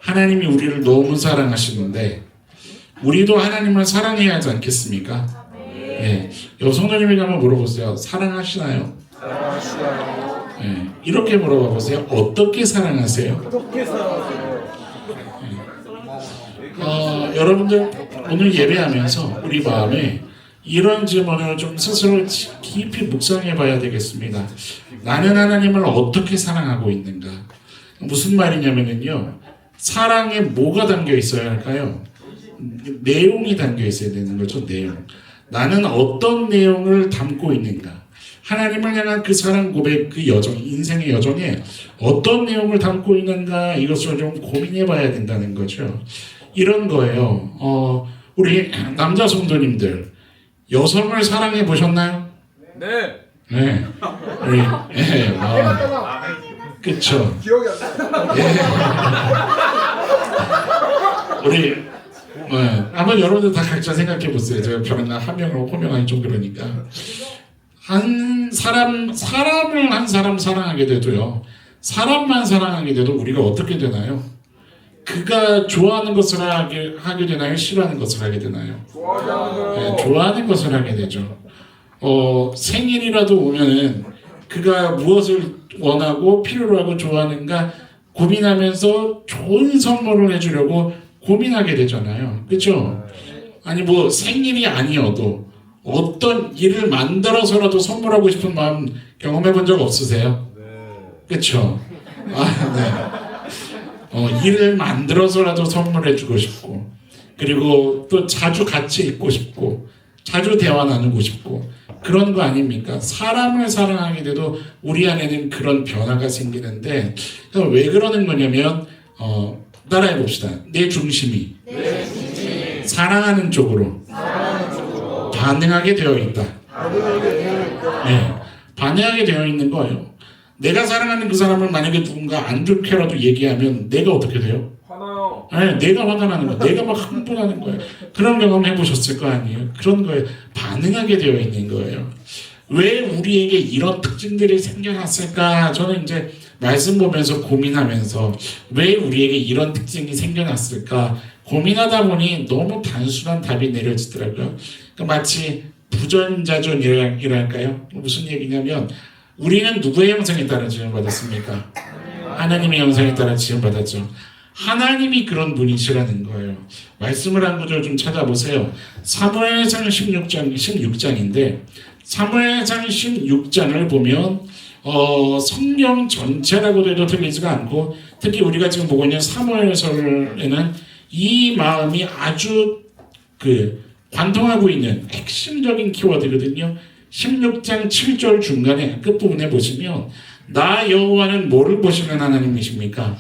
하나님이 우리를 너무 사랑하시는데 우리도 하나님을 사랑해야 하지 않겠습니까? 예. 여성도님에게 한번 물어보세요. 사랑하시나요? 사랑하시나요? 예. 이렇게 물어봐 보세요. 어떻게 사랑하세요? 어떻게 사랑하세요? 여러분들 오늘 예배하면서 우리 마음에 이런 질문을 좀 스스로 깊이 묵상해 봐야 되겠습니다. 나는 하나님을 어떻게 사랑하고 있는가? 무슨 말이냐면요, 사랑에 뭐가 담겨 있어야 할까요? 내용이 담겨 있어야 되는 거죠. 내용. 나는 어떤 내용을 담고 있는가? 하나님을 향한 그 사랑 고백, 그 여정, 인생의 여정에 어떤 내용을 담고 있는가, 이것을 좀 고민해 봐야 된다는 거죠. 이런 거예요. 우리 남자 성도님들, 여성을 사랑해 보셨나요? 네. 네. 우리, 네. 그쵸. 기억이 안 나요. 예. 우리, 한번 여러분들 다 각자 생각해 보세요. 제가 별나 한 명을 호명하기 좀 그러니까. 사람을 한 사람 사랑하게 돼도요, 사람만 사랑하게 돼도 우리가 어떻게 되나요? 그가 좋아하는 것을 하게 되나요? 싫어하는 것을 하게 되나요? 네, 좋아하는 것을 하게 되죠. 생일이라도 오면은 그가 무엇을 원하고 필요로 하고 좋아하는가 고민하면서 좋은 선물을 해주려고 고민하게 되잖아요. 그렇죠? 아니 뭐 생일이 아니어도 어떤 일을 만들어서라도 선물하고 싶은 마음 경험해 본 적 없으세요? 그렇죠? 네. 일을 만들어서라도 선물해주고 싶고, 그리고 또 자주 같이 있고 싶고, 자주 대화 나누고 싶고, 그런 거 아닙니까? 사람을 사랑하게 돼도 우리 안에는 그런 변화가 생기는데, 왜 그러는 거냐면, 따라해 봅시다. 내 중심이 사랑하는 쪽으로 반응하게 되어 있다. 네, 반응하게 되어 있는 거예요. 내가 사랑하는 그 사람을 만약에 누군가 안 좋게라도 얘기하면 내가 어떻게 돼요? 화나요. 네, 내가 화가 나는 거야. 내가 막 흥분하는 거예요. 그런 경험 해보셨을 거 아니에요? 그런 거에 반응하게 되어 있는 거예요. 왜 우리에게 이런 특징들이 생겨났을까? 저는 이제 말씀 보면서 고민하면서 왜 우리에게 이런 특징이 생겨났을까? 고민하다 보니 너무 단순한 답이 내려지더라고요. 그러니까 마치 부전자전이랄까요? 무슨 얘기냐면 우리는 누구의 형상에 따라 지음받았습니까? 하나님의 형상에 따라 지음받았죠. 하나님이 그런 분이시라는 거예요. 말씀을 한 구절 좀 찾아보세요. 사무엘상 16장인데 사무엘상 16장을 보면 성경 전체라고 해도 틀리지가 않고, 특히 우리가 지금 보고 있는 사무엘서에는 이 마음이 아주 관통하고 있는 핵심적인 키워드거든요. 16장 7절 중간에 끝부분에 보시면 나 여호와는 뭐를 보시는 하나님이십니까?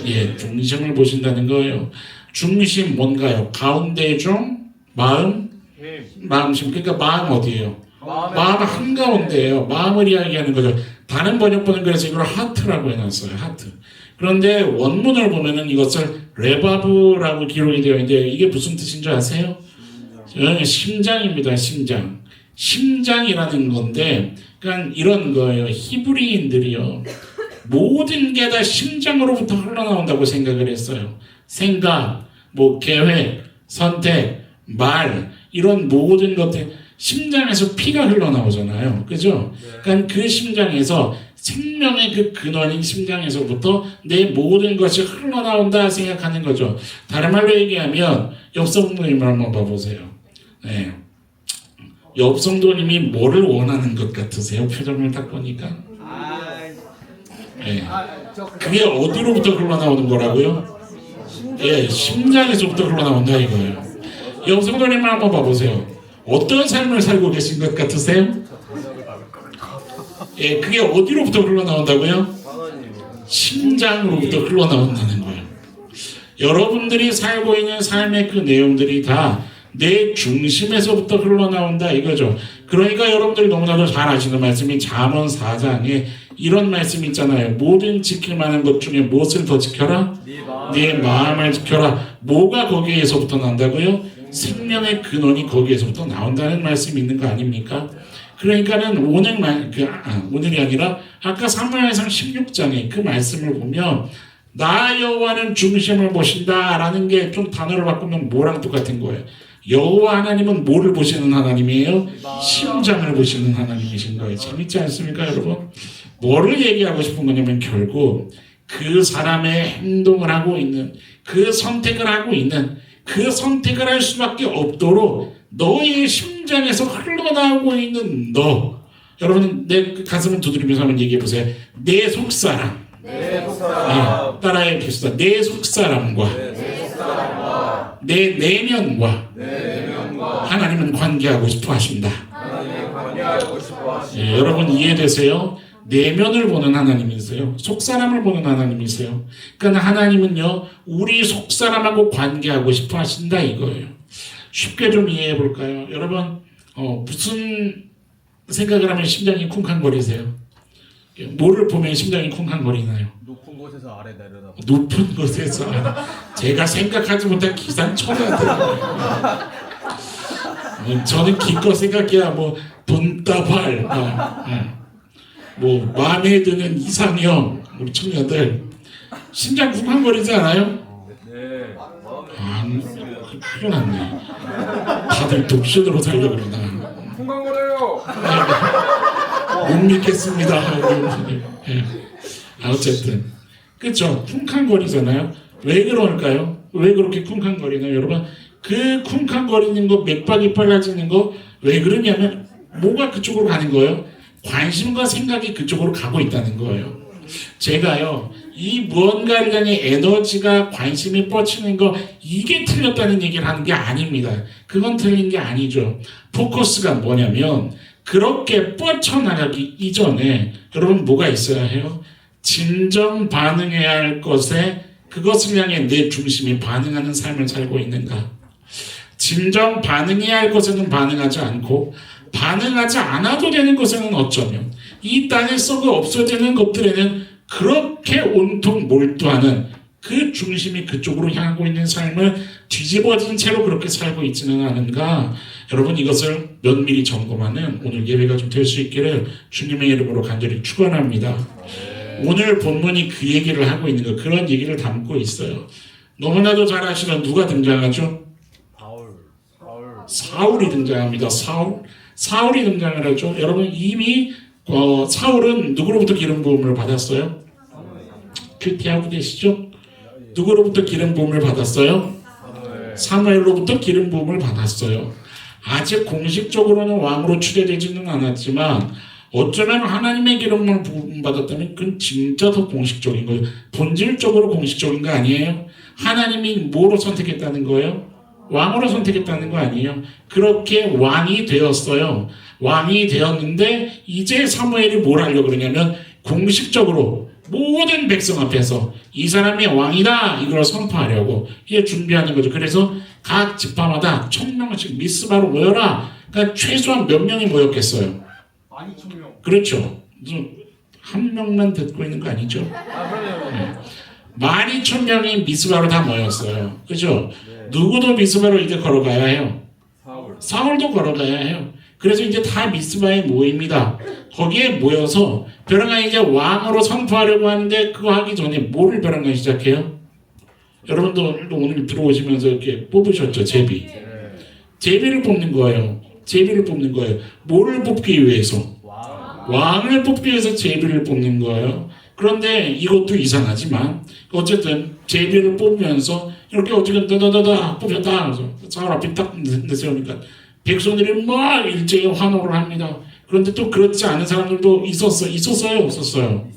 예, 중심을 보신다는 거예요. 중심 뭔가요? 가운데 중 마음심. 그러니까 마음 어디예요? 마음 한가운데예요. 마음을 이야기하는 거죠. 다른 번역본은 그래서 이걸 하트라고 해놨어요. 하트. 그런데 원문을 보면은 이것을 레바브라고 기록이 되어 있는데 이게 무슨 뜻인 줄 아세요? 심장입니다. 심장. 심장이라는 건데, 그러니까 이런 거예요. 히브리인들이요, 모든 게 다 심장으로부터 흘러나온다고 생각을 했어요. 생각, 계획, 선택, 말, 이런 모든 것들 심장에서 피가 흘러나오잖아요. 그죠? 그러니까 그 심장에서 생명의 그 근원인 심장에서부터 내 모든 것이 흘러나온다 생각하는 거죠. 다른 말로 얘기하면 옆 성도님을 한번 봐보세요. 네. 옆 성도님이 뭐를 원하는 것 같으세요? 표정을 딱 보니까. 네. 그게 어디로부터 흘러나오는 거라고요? 예, 심장에서부터 흘러나온다 이거예요. 옆 성도님을 한번 봐보세요. 어떤 삶을 살고 계신 것 같으세요? 예, 그게 어디로부터 흘러나온다고요? 심장으로부터 흘러나온다는 거예요. 여러분들이 살고 있는 삶의 그 내용들이 다 내 중심에서부터 흘러나온다 이거죠. 그러니까 여러분들이 너무나도 잘 아시는 말씀이 잠언 4장에 이런 말씀 있잖아요. 모든 지킬 만한 것 중에 무엇을 더 지켜라? 네 마음을 지켜라. 뭐가 거기에서부터 난다고요? 생명의 근원이 거기에서부터 나온다는 말씀이 있는 거 아닙니까? 그러니까는 오늘이 아니라 아까 사무엘상 16장에 그 말씀을 보면 나 여호와는 중심을 보신다라는 게 좀 단어를 바꾸면 뭐랑 똑같은 거예요. 여호와 하나님은 뭐를 보시는 하나님이에요? 심장을 보시는 하나님이신 거예요. 재밌지 않습니까, 여러분? 뭐를 얘기하고 싶은 거냐면 결국 그 사람의 행동을 하고 있는, 그 선택을 하고 있는, 그 선택을 할 수밖에 없도록 너의 심장에서 흘러나오고 있는 너. 여러분 내 가슴을 두드리면서 한번 얘기해 보세요. 내 속사람. 내 속사람. 네, 따라해 봅시다. 내 속사람과 내 내면과 하나님은 관계하고 싶어 하신다. 하나님 관계하고 싶어 하시고 예, 여러분 이해되세요? 내면을 보는 하나님이세요. 속사람을 보는 하나님이세요. 그러니까 하나님은요, 우리 속사람하고 관계하고 싶어 하신다 이거예요. 쉽게 좀 이해해 볼까요? 여러분, 무슨 생각을 하면 심장이 쿵쾅거리세요? 뭐를 보면 심장이 쿵쾅거리나요? 높은 곳에서 아래 내려다 높은 곳에서 제가 생각하지 못한 기상천외들. 저는 기껏 생각해야 뭐 돈다발, 뭐 마음에 드는 이상형 우리 청년들 심장 쿵쾅거리지 않아요? 네. 아, 큰일 났네. 다들 독신으로 살려고 그러나. 풍광거려요. 못 믿겠습니다. 예. 어쨌든 그렇죠. 쿵쾅거리잖아요. 왜 그럴까요? 왜 그렇게 쿵쾅거리나요, 여러분? 그 쿵쾅거리는 거, 맥박이 빨라지는 거 왜 그러냐면 뭐가 그쪽으로 가는 거예요? 관심과 생각이 그쪽으로 가고 있다는 거예요. 제가요, 이 무언가를 향해 에너지가 관심이 뻗치는 거 이게 틀렸다는 얘기를 하는 게 아닙니다. 그건 틀린 게 아니죠. 포커스가 뭐냐면 그렇게 뻗쳐나가기 이전에 여러분 뭐가 있어야 해요? 진정 반응해야 할 것에 그것을 향해 내 중심이 반응하는 삶을 살고 있는가? 진정 반응해야 할 것에는 반응하지 않고 반응하지 않아도 되는 것에는 어쩌면 이 땅에 썩어 없어지는 것들에는 그렇게 온통 몰두하는 그 중심이 그쪽으로 향하고 있는 삶을 뒤집어진 채로 그렇게 살고 있지는 않은가? 여러분 이것을 면밀히 점검하는 오늘 예배가 좀 될 수 있기를 주님의 이름으로 간절히 축원합니다. 오늘 본문이 그 얘기를 하고 있는 거, 그런 얘기를 담고 있어요. 너무나도 잘 아시는 누가 등장하죠? 사울이 등장합니다. 사울이 등장을 하죠. 여러분 이미 사울은 누구로부터 기름 부음을 받았어요? 큐티하고 계시죠? 누구로부터 기름 부음을 받았어요? 사무엘로부터 기름 부음을 받았어요. 아직 공식적으로는 왕으로 추대되지는 않았지만 어쩌면 하나님의 기름을 부음 받았다면 그건 진짜 더 공식적인 거예요. 본질적으로 공식적인 거 아니에요? 하나님이 뭐로 선택했다는 거예요? 왕으로 선택했다는 거 아니에요? 그렇게 왕이 되었어요. 왕이 되었는데 이제 사무엘이 뭘 하려고 그러냐면 공식적으로 모든 백성 앞에서 이 사람이 왕이다 이걸 선포하려고 이게 준비하는 거죠. 그래서 각 지파마다 1000명씩 미스바로 모여라. 그러니까 최소한 몇 명이 모였겠어요? 12,000명. 그렇죠. 한 명만 듣고 있는 거 아니죠? 네. 12,000명이 미스바로 다 모였어요. 그죠? 누구도 미스바로 이제 걸어가야 해요. 사울도 걸어가야 해요. 그래서 이제 다 미스바에 모입니다. 거기에 모여서 벼랑가 이제 왕으로 선포하려고 하는데 그거 하기 전에 뭐를 벼랑가 시작해요? 여러분도 오늘 들어오시면서 이렇게 뽑으셨죠, 제비. 제비를 뽑는 거예요. 제비를 뽑는 거예요. 뭐를 뽑기 위해서? 왕을 뽑기 위해서 제비를 뽑는 거예요. 그런데 이것도 이상하지만 어쨌든 제비를 뽑으면서 이렇게 어떻게 다다다다 뽑혔다. 그래서 사울 앞에 딱 내세우니까 백성들이 막 일제히 환호를 합니다. 그런데 또 그렇지 않은 사람들도 있었어요? 없었어요?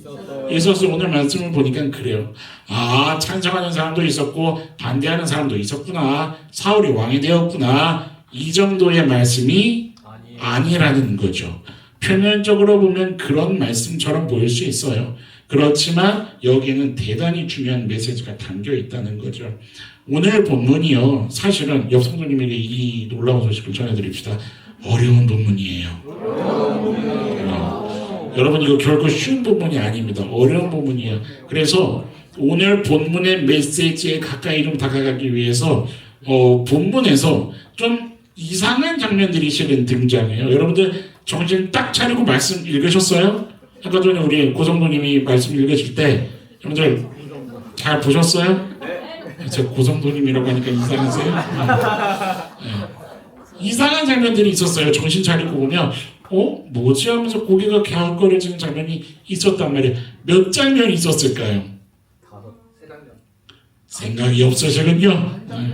있었어요. 오늘 말씀을 보니까 그래요. 아, 찬성하는 사람도 있었고 반대하는 사람도 있었구나. 사울이 왕이 되었구나. 이 정도의 말씀이 아니라는 거죠. 표면적으로 보면 그런 말씀처럼 보일 수 있어요. 그렇지만 여기는 대단히 중요한 메시지가 담겨 있다는 거죠. 오늘 본문이요, 사실은 옆 성도님에게 이 놀라운 소식을 전해드립시다. 어려운 본문이에요. 여러분 이거 결코 쉬운 본문이 아닙니다. 어려운 본문이에요. 그래서 오늘 본문의 메시지에 가까이 좀 다가가기 위해서 본문에서 좀 이상한 장면들이 실은 등장해요. 여러분들 정신 딱 차리고 말씀 읽으셨어요? 아까 전에 우리 고성도님이 말씀 읽으실 때 여러분들 잘 보셨어요? 제 고성도님이라고 하니까 이상하세요? 네. 이상한 장면들이 있었어요. 정신 차리고 보면 뭐지 하면서 고개가 갸웃거려지는 장면이 있었단 말이에요. 몇 장면이 있었을까요? 생각이 없으시군요. 네.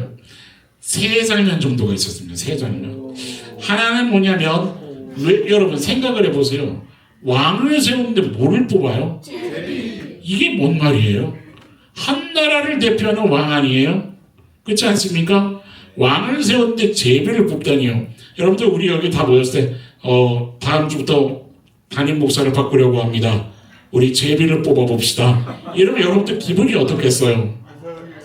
3장면 정도가 있었습니다. 3장면. 하나는 뭐냐면 여러분 생각을 해보세요. 왕을 세우는데 뭐를 뽑아요? 이게 뭔 말이에요? 한 나라를 대표하는 왕 아니에요? 그렇지 않습니까? 왕을 세우는데 제비를 뽑다니요. 여러분들 우리 여기 다 모였을 때 다음 주부터 담임 목사를 바꾸려고 합니다. 우리 제비를 뽑아봅시다. 이러면 여러분들 기분이 어떻겠어요?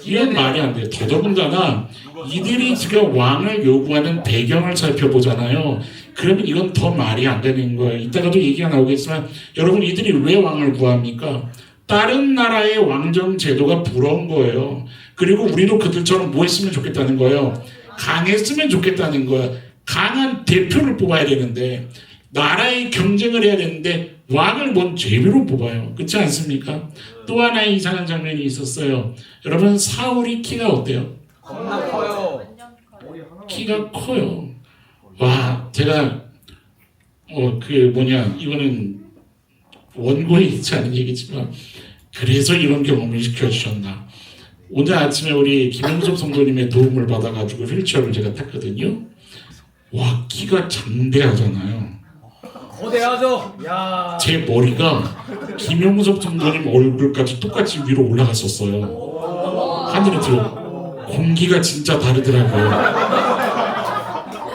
이건 말이 안 돼요. 더더군다나 이들이 지금 왕을 요구하는 배경을 살펴보잖아요. 그러면 이건 더 말이 안 되는 거예요. 이따가도 얘기가 나오겠지만 여러분 이들이 왜 왕을 구합니까? 다른 나라의 왕정 제도가 부러운 거예요. 그리고 우리도 그들처럼 뭐 했으면 좋겠다는 거예요. 강했으면 좋겠다는 거예요. 강한 대표를 뽑아야 되는데 나라의 경쟁을 해야 되는데 왕을 뭔 제비로 뽑아요. 그렇지 않습니까? 또 하나의 이상한 장면이 있었어요. 여러분 사울이 키가 어때요? 겁나 커요. 키가 커요. 와 제가 이거는 원고에 있지 않은 얘기지만 그래서 이런 경험을 시켜주셨나. 오늘 아침에 우리 김영섭 성도님의 도움을 받아가지고 휠체어를 제가 탔거든요. 와 키가 장대하잖아요. 거대하죠. 야. 제 머리가 김영섭 성도님 얼굴까지 똑같이 위로 올라갔었어요. 하늘에 들어. 공기가 진짜 다르더라고요.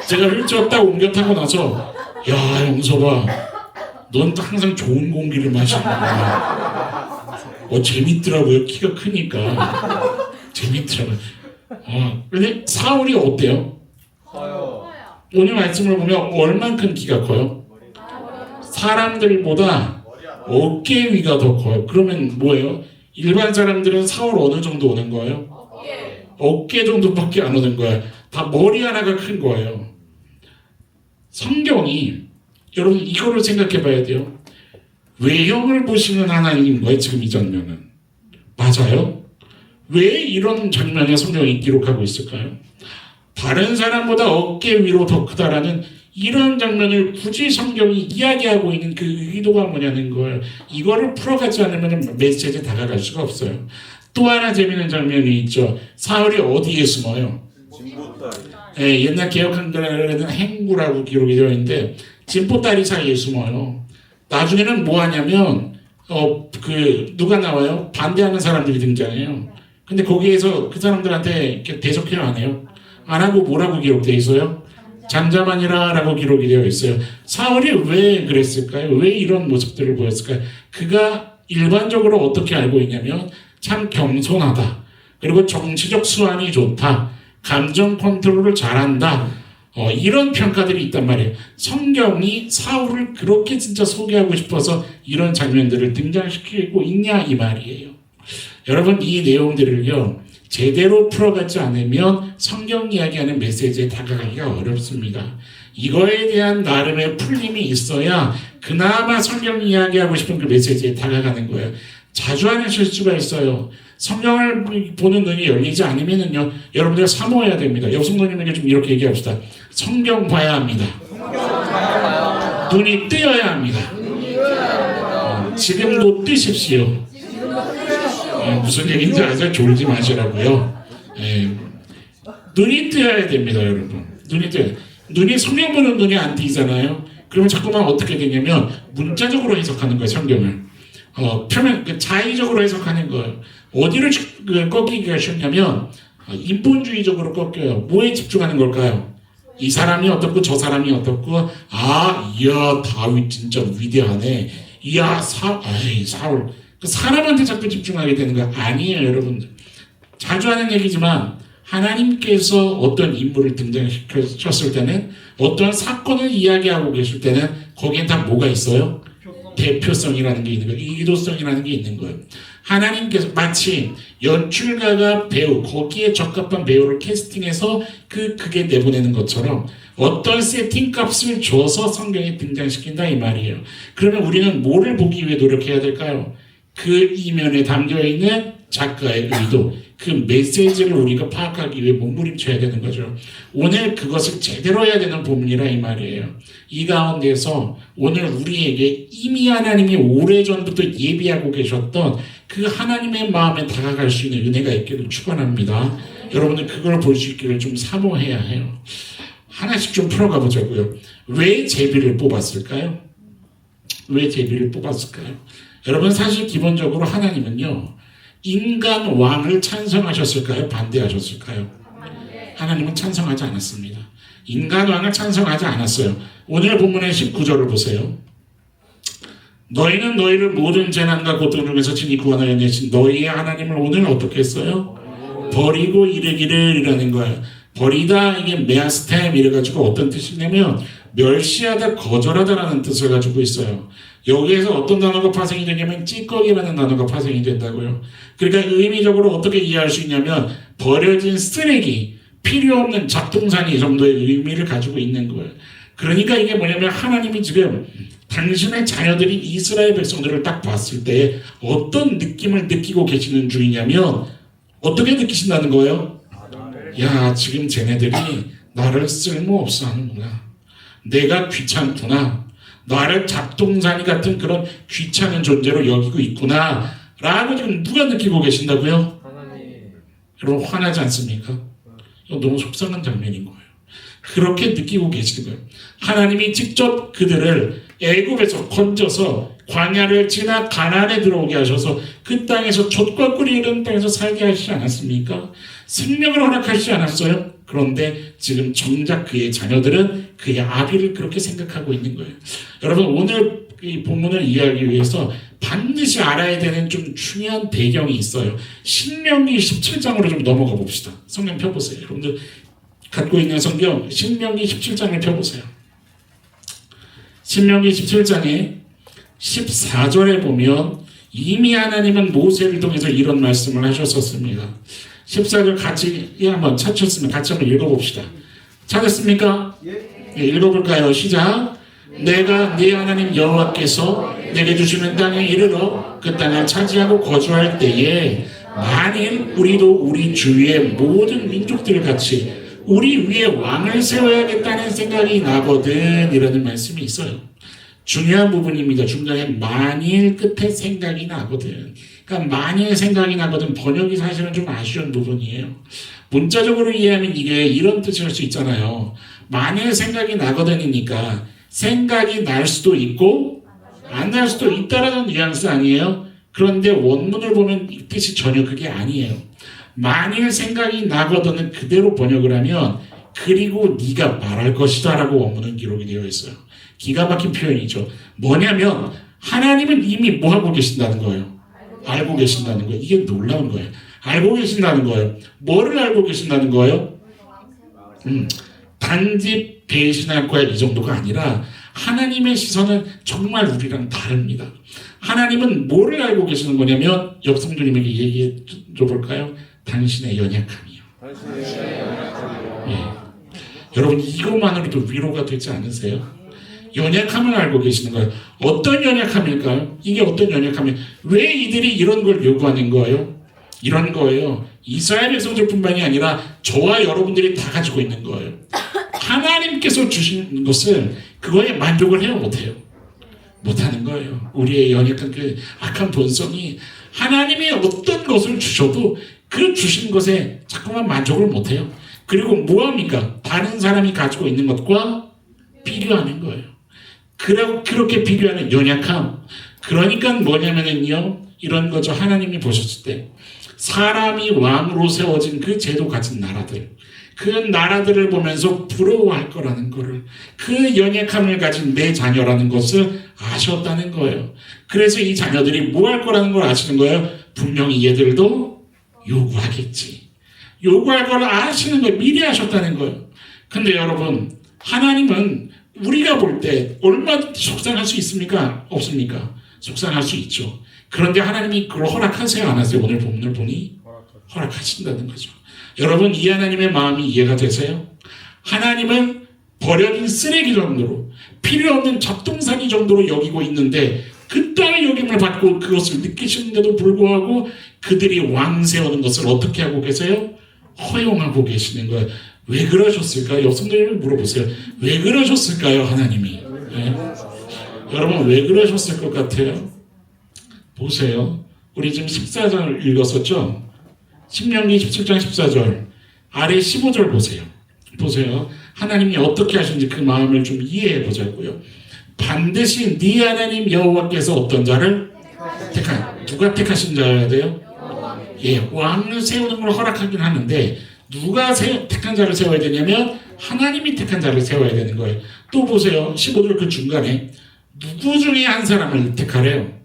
제가 휠체어 딱 옮겨 타고 나서 야 영섭아 넌 항상 좋은 공기를 마시는구나. 재밌더라고요. 키가 크니까 재밌더라고요. 근데 사울이 어때요? 커요. 오늘 말씀을 보면 얼만큼 키가 커요? 사람들보다 어깨 위가 더 커요. 그러면 뭐예요? 일반 사람들은 사울 어느 정도 오는 거예요? 어깨 정도밖에 안 오는 거예요. 다 머리 하나가 큰 거예요. 성경이 여러분 이거를 생각해 봐야 돼요. 외형을 보시는 하나님인 거예요. 지금 이 장면은. 맞아요? 왜 이런 장면에 성경이 기록하고 있을까요? 다른 사람보다 어깨 위로 더 크다라는 이런 장면을 굳이 성경이 이야기하고 있는 그 의도가 뭐냐는 거예요. 이거를 풀어가지 않으면 메시지에 다가갈 수가 없어요. 또 하나 재미있는 장면이 있죠. 사울이 어디에 숨어요? 예, 옛날 개혁 한글에는 행구라고 기록이 되어 있는데 진보다리 사이에 숨어요. 나중에는 뭐 하냐면 누가 나와요? 반대하는 사람들이 등장해요. 근데 거기에서 그 사람들한테 이렇게 대적해요, 안 해요? 안 하고 뭐라고 기록되어 있어요? 잠잠하니라 라고 기록이 되어 있어요. 사울이 왜 그랬을까요? 왜 이런 모습들을 보였을까요? 그가 일반적으로 어떻게 알고 있냐면 참 겸손하다. 그리고 정치적 수완이 좋다. 감정 컨트롤을 잘한다. 이런 평가들이 있단 말이에요. 성경이 사울을 그렇게 진짜 소개하고 싶어서 이런 장면들을 등장시키고 있냐 이 말이에요. 여러분 이 내용들을요. 제대로 풀어가지 않으면 성경 이야기하는 메시지에 다가가기가 어렵습니다. 이거에 대한 나름의 풀림이 있어야 그나마 성경 이야기하고 싶은 그 메시지에 다가가는 거예요. 자주 하는 실수가 있어요. 성경을 보는 눈이 열리지 않으면은요, 여러분들 사모해야 됩니다. 여성도님에게 좀 이렇게 얘기합시다. 성경 봐야 합니다. 눈이 뜨여야 합니다. 지금도 뜨십시오. 무슨 얘기인지 아세요? 졸지 마시라고요. 눈이 뜨여야 됩니다, 여러분. 눈이 성경 보는 눈이 안 뜨이잖아요. 그러면 자꾸만 어떻게 되냐면 문자적으로 해석하는 거예요, 성경을. 자의적으로 해석하는 거예요. 어디를 꺾이기가 쉽냐면 인본주의적으로 꺾여요. 뭐에 집중하는 걸까요? 이 사람이 어떻고 저 사람이 어떻고 이야 다윗 진짜 위대하네. 이야 사울 그 사람한테 자꾸 집중하게 되는 거 아니에요, 여러분들. 자주 하는 얘기지만 하나님께서 어떤 인물을 등장시켰을 때는 어떤 사건을 이야기하고 계실 때는 거기엔 다 뭐가 있어요? 대표성이라는 게 있는 거예요. 이도성이라는 게 있는 거예요. 하나님께서 마치 연출가가 배우, 거기에 적합한 배우를 캐스팅해서 그게 내보내는 것처럼 어떤 세팅 값을 줘서 성경에 등장시킨다 이 말이에요. 그러면 우리는 뭐를 보기 위해 노력해야 될까요? 그 이면에 담겨있는 작가의 의도, 그 메시지를 우리가 파악하기 위해 몸부림쳐야 되는 거죠. 오늘 그것을 제대로 해야 되는 본문이라 이 말이에요. 이 가운데서 오늘 우리에게 이미 하나님이 오래전부터 예비하고 계셨던 그 하나님의 마음에 다가갈 수 있는 은혜가 있기를 축원합니다. 여러분들 그걸 볼 수 있기를 좀 사모해야 해요. 하나씩 좀 풀어가 보자고요. 왜 제비를 뽑았을까요? 왜 제비를 뽑았을까요? 여러분 사실 기본적으로 하나님은요, 인간 왕을 찬성하셨을까요? 반대하셨을까요? 하나님은 찬성하지 않았습니다. 인간 왕을 찬성하지 않았어요. 오늘 본문의 19절을 보세요. 너희는 너희를 모든 재난과 고통 중에서 친히 구원하여 내신 너희의 하나님을 오늘 어떻게 했어요? 버리고 이르기를 이라는 거예요. 버리다, 이게 메아스템 이래가지고 어떤 뜻이냐면 멸시하다, 거절하다라는 뜻을 가지고 있어요. 여기에서 어떤 단어가 파생이 되냐면 찌꺼기라는 단어가 파생이 된다고요. 그러니까 의미적으로 어떻게 이해할 수 있냐면 버려진 쓰레기, 필요 없는 잡동사니 정도의 의미를 가지고 있는 거예요. 그러니까 이게 뭐냐면 하나님이 지금 당신의 자녀들인 이스라엘 백성들을 딱 봤을 때 어떤 느낌을 느끼고 계시는 중이냐면 어떻게 느끼신다는 거예요? 야, 지금 쟤네들이 나를 쓸모없어 하는구나. 내가 귀찮구나. 나를 잡동사니 같은 그런 귀찮은 존재로 여기고 있구나. 라고 지금 누가 느끼고 계신다고요? 하나님. 여러분 화나지 않습니까? 이거 너무 속상한 장면인 거예요. 그렇게 느끼고 계시는 거예요. 하나님이 직접 그들을 애굽에서 건져서 광야를 지나 가나안에 들어오게 하셔서 그 땅에서 젖과 꿀이 흐르는 땅에서 살게 하시지 않았습니까? 생명을 허락하시지 않았어요? 그런데 지금 정작 그의 자녀들은 그의 아비를 그렇게 생각하고 있는 거예요. 여러분 오늘 이 본문을 이해하기 위해서 반드시 알아야 되는 좀 중요한 배경이 있어요. 신명기 17장으로 좀 넘어가 봅시다. 성경 펴보세요. 여러분들 갖고 있는 성경 신명기 17장을 펴보세요. 신명기 17장에 14절에 보면 이미 하나님은 모세를 통해서 이런 말씀을 하셨었습니다. 14절 같이 한번 찾으셨으면 같이 한번 읽어봅시다. 찾았습니까? 예, 읽어볼까요? 시작. 내가 네 하나님 여호와께서 내게 주시는 땅에 이르러 그 땅을 차지하고 거주할 때에 만일 우리도 우리 주위의 모든 민족들 같이 우리 위에 왕을 세워야겠다는 생각이 나거든 이라는 말씀이 있어요. 중요한 부분입니다. 중간에 만일 끝에 생각이 나거든. 그러니까 만일 생각이 나거든 번역이 사실은 좀 아쉬운 부분이에요. 문자적으로 이해하면 이게 이런 뜻을 할 수 있잖아요. 만일 생각이 나거든이니까 생각이 날 수도 있고 안 날 수도 있다라는 뉘앙스 아니에요? 그런데 원문을 보면 이 뜻이 전혀 그게 아니에요. 만일 생각이 나거든은 그대로 번역을 하면 그리고 네가 말할 것이다 라고 원문은 기록이 되어 있어요. 기가 막힌 표현이죠. 뭐냐면 하나님은 이미 뭐 하고 계신다는 거예요? 알고 계신다는 거예요. 이게 놀라운 거예요. 알고 계신다는 거예요. 뭐를 알고 계신다는 거예요? 단지 배신할 거야 이 정도가 아니라 하나님의 시선은 정말 우리랑 다릅니다. 하나님은 뭐를 알고 계시는 거냐면 옆 성도님에게 얘기해 줘볼까요? 당신의 연약함이요. 예. 여러분 이것만으로도 위로가 되지 않으세요? 연약함을 알고 계시는 거예요. 어떤 연약함일까요? 이게 어떤 연약함이에요? 왜 이들이 이런 걸 요구하는 거예요? 이런 거예요. 이스라엘 백성들뿐만이 아니라 저와 여러분들이 다 가지고 있는 거예요. 하나님께서 주신 것을 그거에 만족을 해요? 못해요? 못하는 거예요. 우리의 연약한 그 악한 본성이 하나님이 어떤 것을 주셔도 그 주신 것에 자꾸만 만족을 못해요. 그리고 뭐합니까? 다른 사람이 가지고 있는 것과 비교하는 거예요. 그렇게 비교하는 연약함. 그러니까 뭐냐면요. 이런 거죠. 하나님이 보셨을 때 사람이 왕으로 세워진 그 제도 가진 나라들. 그 나라들을 보면서 부러워할 거라는 거를 그 연약함을 가진 내 자녀라는 것을 아셨다는 거예요. 그래서 이 자녀들이 뭐 할 거라는 걸 아시는 거예요. 분명히 얘들도 요구하겠지. 요구할 걸 아시는 거예요. 미리 아셨다는 거예요. 근데 여러분 하나님은 우리가 볼 때 얼마든지 속상할 수 있습니까? 없습니까? 속상할 수 있죠. 그런데 하나님이 그걸 허락하세요? 안 하세요? 오늘 본문을 보니 허락하신다는 거죠. 여러분 이 하나님의 마음이 이해가 되세요? 하나님은 버려진 쓰레기 정도로 필요 없는 잡동사니 정도로 여기고 있는데 그 땅의 여김을 받고 그것을 느끼시는데도 불구하고 그들이 왕 세우는 것을 어떻게 하고 계세요? 허용하고 계시는 거예요. 왜 그러셨을까요? 여성들에게 물어보세요. 왜 그러셨을까요? 하나님이. 네. 여러분 왜 그러셨을 것 같아요? 보세요. 우리 지금 14절 읽었었죠? 신명기 17장 14절 아래 15절 보세요. 보세요. 하나님이 어떻게 하시는지 그 마음을 좀 이해해 보자고요. 반드시 네 하나님 여호와께서 어떤 자를 누가 택하신 자여야 돼요? 예, 왕을 세우는 걸 허락하긴 하는데 누가 택한 자를 세워야 되냐면 하나님이 택한 자를 세워야 되는 거예요. 또 보세요. 15절 그 중간에 누구 중에 한 사람을 택하래요?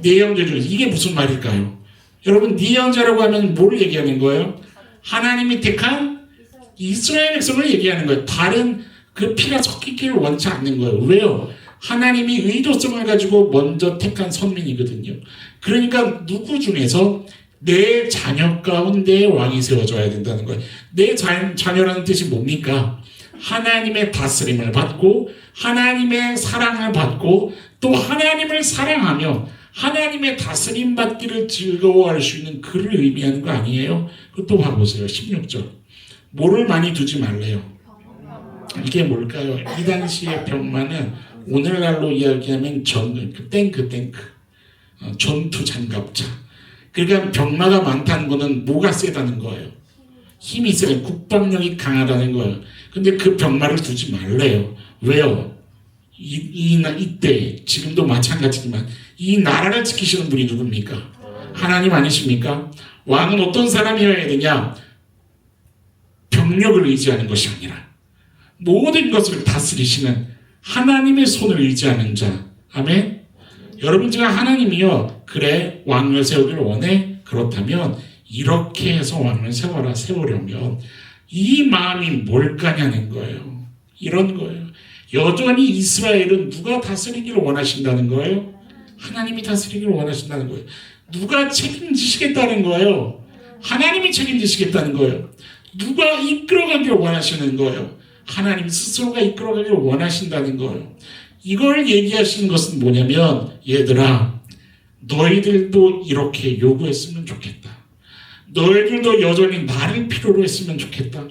네 형제 중에. 이게 무슨 말일까요? 여러분 네 형제라고 하면 뭘 얘기하는 거예요? 하나님이 택한 이스라엘 백성을 얘기하는 거예요. 다른 그 피가 섞이기를 원치 않는 거예요. 왜요? 하나님이 의도성을 가지고 먼저 택한 선민이거든요. 그러니까 누구 중에서 내 자녀 가운데 왕이 세워져야 된다는 거예요. 내 자녀라는 뜻이 뭡니까? 하나님의 다스림을 받고 하나님의 사랑을 받고 또 하나님을 사랑하며 하나님의 다스림 받기를 즐거워할 수 있는 그를 의미하는 거 아니에요? 그것도 봐보세요. 16절 뭐를 많이 두지 말래요. 이게 뭘까요? 이 당시의 병마는 오늘날로 이야기하면 탱크 전투 장갑차. 그러니까 병마가 많다는 거는 뭐가 세다는 거예요. 힘이 세요. 국방력이 강하다는 거예요. 근데 그 병마를 두지 말래요. 왜요? 이때 지금도 마찬가지지만 이 나라를 지키시는 분이 누굽니까? 하나님 아니십니까? 왕은 어떤 사람이어야 되냐? 병력을 의지하는 것이 아니라 모든 것을 다스리시는 하나님의 손을 의지하는 자. 아멘. 여러분 제가 하나님이요 그래 왕을 세우기를 원해? 그렇다면 이렇게 해서 왕을 세우려면 이 마음이 뭘까냐는 거예요. 이런 거예요. 여전히 이스라엘은 누가 다스리기를 원하신다는 거예요? 하나님이 다스리기를 원하신다는 거예요. 누가 책임지시겠다는 거예요? 하나님이 책임지시겠다는 거예요. 누가 이끌어가기를 원하시는 거예요? 하나님 스스로가 이끌어가기를 원하신다는 거예요. 이걸 얘기하시는 것은 뭐냐면 얘들아 너희들도 이렇게 요구했으면 좋겠다. 너희들도 여전히 나를 필요로 했으면 좋겠다.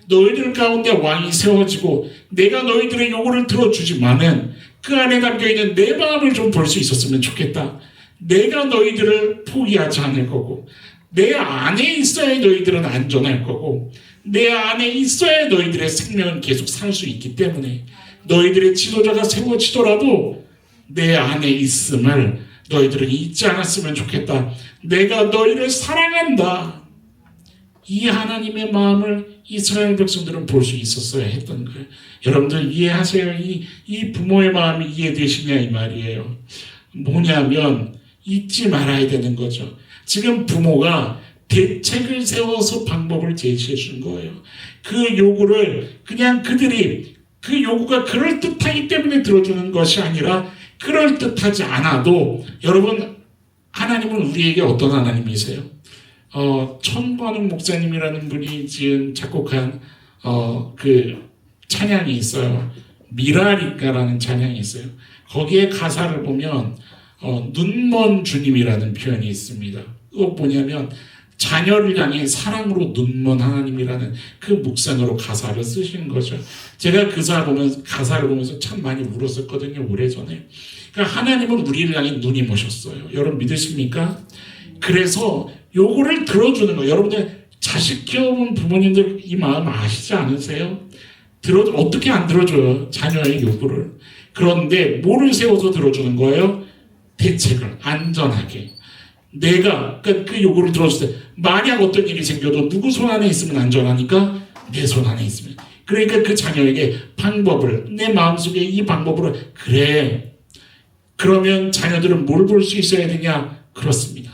너희들 가운데 왕이 세워지고 내가 너희들의 요구를 들어주지만은 그 안에 담겨있는 내 마음을 좀 볼 수 있었으면 좋겠다. 내가 너희들을 포기하지 않을 거고 내 안에 있어야 너희들은 안전할 거고 내 안에 있어야 너희들의 생명은 계속 살 수 있기 때문에 너희들의 지도자가 세워지더라도 내 안에 있음을 너희들은 잊지 않았으면 좋겠다. 내가 너희를 사랑한다. 이 하나님의 마음을 이스라엘 백성들은 볼 수 있었어야 했던 거예요. 여러분들 이해하세요? 이 부모의 마음이 이해되시냐 이 말이에요. 뭐냐면 잊지 말아야 되는 거죠. 지금 부모가 대책을 세워서 방법을 제시해 준 거예요. 그 요구를 그냥 그들이 그 요구가 그럴듯하기 때문에 들어주는 것이 아니라 그럴듯하지 않아도 여러분 하나님은 우리에게 어떤 하나님이세요? 천관웅 목사님이라는 분이 지금 작곡한 그 찬양이 있어요. 미라리까라는 찬양이 있어요. 거기에 가사를 보면 눈먼 주님이라는 표현이 있습니다. 그거 뭐냐면 자녀를 향해 사랑으로 눈먼 하나님이라는 그 묵상으로 가사를 쓰신 거죠. 제가 그 가사를 보면서 참 많이 울었었거든요. 오래전에. 그러니까 하나님은 우리를 향해 눈이 모셨어요. 여러분 믿으십니까? 그래서 요거를 들어주는 거예요. 여러분들 자식 키워본 부모님들 이 마음 아시지 않으세요? 어떻게 안 들어줘요? 자녀의 요구를. 그런데 뭐를 세워서 들어주는 거예요? 대책을 안전하게. 내가 그 요구를 들어줄 때 만약 어떤 일이 생겨도 누구 손 안에 있으면 안전하니까 내 손 안에 있으면. 그러니까 그 자녀에게 방법을 내 마음속에 이 방법으로 그래. 그러면 자녀들은 뭘 볼 수 있어야 되냐? 그렇습니다.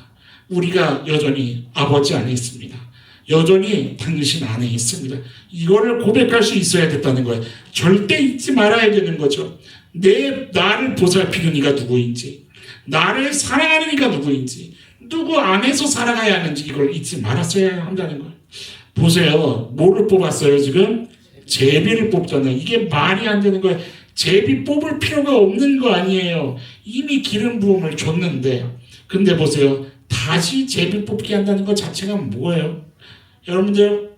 우리가 여전히 아버지 안에 있습니다. 여전히 당신 안에 있습니다. 이거를 고백할 수 있어야 됐다는 거예요. 절대 잊지 말아야 되는 거죠. 나를 보살피는 이가 누구인지, 나를 사랑하는 이가 누구인지, 누구 안에서 살아가야 하는지 이걸 잊지 말았어야 한다는 거예요. 보세요. 뭐를 뽑았어요 지금? 제비를 뽑잖아요. 이게 말이 안 되는 거예요. 제비 뽑을 필요가 없는 거 아니에요. 이미 기름 부음을 줬는데. 근데 보세요. 다시 제비 뽑기 한다는 것 자체가 뭐예요? 여러분들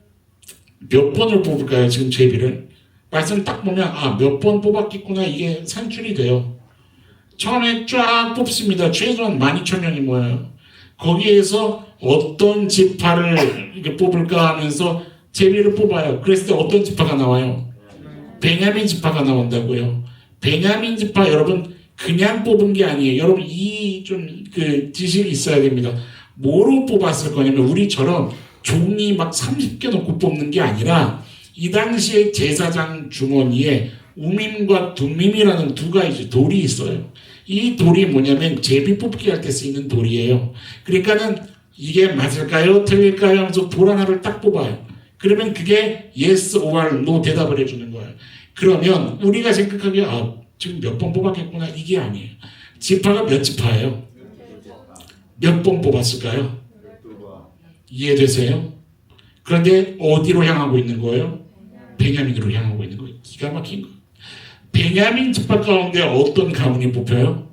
몇 번을 뽑을까요? 지금 제비를? 말씀 딱 보면 몇 번 뽑았겠구나 이게 산출이 돼요. 처음에 쫙 뽑습니다. 최소한 12,000명이 모여요. 거기에서 어떤 지파를 이렇게 뽑을까 하면서 제비를 뽑아요. 그랬을 때 어떤 지파가 나와요? 베냐민 지파가 나온다고요. 베냐민 지파 여러분 그냥 뽑은 게 아니에요. 여러분 이 좀 그 지식이 있어야 됩니다. 뭐로 뽑았을 거냐면 우리처럼 종이 막 30개 놓고 뽑는 게 아니라 이 당시에 제사장 주머니에 우밈과 둠밈이라는 두 가지 돌이 있어요. 이 돌이 뭐냐면 제비 뽑기 할 때 쓰이는 돌이에요. 그러니까는 이게 맞을까요? 틀릴까요? 하면서 돌 하나를 딱 뽑아요. 그러면 그게 yes or no 대답을 해주는 거예요. 그러면 우리가 생각하기에 지금 몇 번 뽑았겠구나 이게 아니에요. 지파가 몇 지파예요? 몇 번 뽑았을까요? 이해되세요? 그런데 어디로 향하고 있는 거예요? 베냐민으로 향하고 있는 거예요. 기가 막힌 거예요. 베냐민 지파 가운데 어떤 가문이 뽑혀요?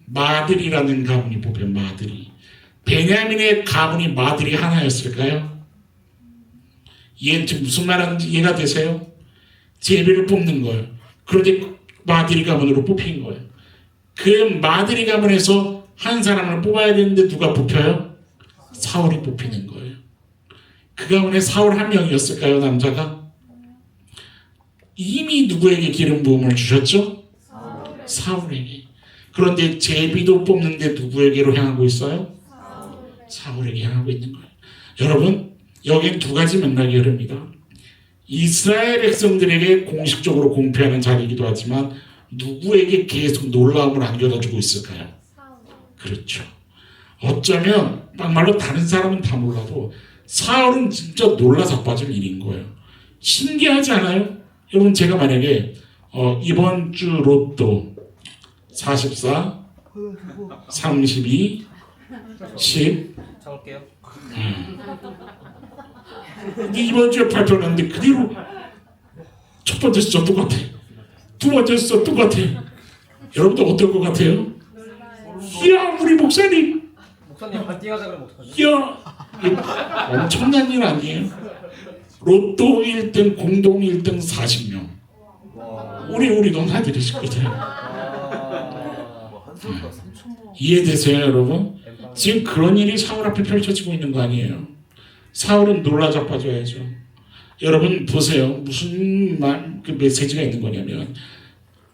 마들이라는 가문이 뽑혀요. 마들이. 베냐민의 가문이 마들이 하나였을까요? 이해 지금 무슨 말하는지 이해가 되세요? 제비를 뽑는 거예요. 그런데 마들이 가문으로 뽑힌 거예요. 그 마들이 가문에서 한 사람을 뽑아야 되는데 누가 뽑혀요? 사울이 뽑히는 거예요. 그 가문에 사울 한 명이었을까요? 남자가? 이미 누구에게 기름 부음을 주셨죠? 사울에게. 그런데 제비도 뽑는데 누구에게로 향하고 있어요? 사울에게 향하고 있는 거예요. 여러분 여기엔 두 가지 맥락이 흐릅니다. 이스라엘 백성들에게 공식적으로 공표하는 자리이기도 하지만 누구에게 계속 놀라움을 안겨다 주고 있을까요? 그렇죠. 어쩌면 막말로 다른 사람은 다 몰라도 사울은 진짜 놀라 자빠질 일인 거예요. 신기하지 않아요? 여러분 제가 만약에 이번 주 로또 44, 32, 10 적을게요. 이번 주에 발표했는데 그대로 첫 번째 숫자 똑같아. 두 번째 숫자 똑같아. 여러분들 어떨 것 같아요? 이야 우리 목사님 목사님 반띵하자 그러면 어떡하죠? 이야 엄청난 일 아니에요? 로또 1등 공동 1등 40명 우리 돈 다 드리실 거잖아요. 이해되세요 여러분? 지금 그런 일이 사울 앞에 펼쳐지고 있는 거 아니에요? 사울은 놀라 자빠져야죠. 여러분 보세요. 무슨 그 메시지가 있는 거냐면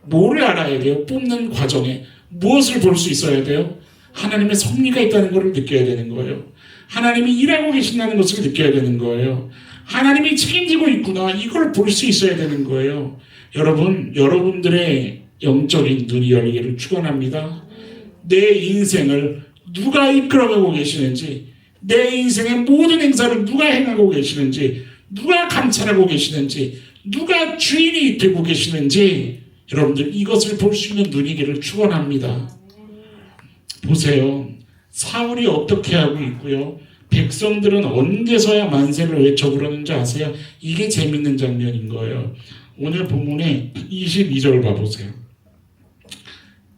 뭐를 알아야 돼요? 뽑는 과정에 무엇을 볼 수 있어야 돼요? 하나님의 섭리가 있다는 것을 느껴야 되는 거예요. 하나님이 일하고 계신다는 것을 느껴야 되는 거예요. 하나님이 책임지고 있구나 이걸 볼 수 있어야 되는 거예요. 여러분 여러분들의 영적인 눈이 열리기를 축원합니다. 내 인생을 누가 이끌어가고 계시는지 내 인생의 모든 행사를 누가 행하고 계시는지 누가 감찰하고 계시는지 누가 주인이 되고 계시는지 여러분들 이것을 볼 수 있는 눈이기를 축원합니다. 보세요. 사울이 어떻게 하고 있고요. 백성들은 언제서야 만세를 외쳐 부르는지 아세요? 이게 재밌는 장면인 거예요. 오늘 본문에 22절 봐보세요.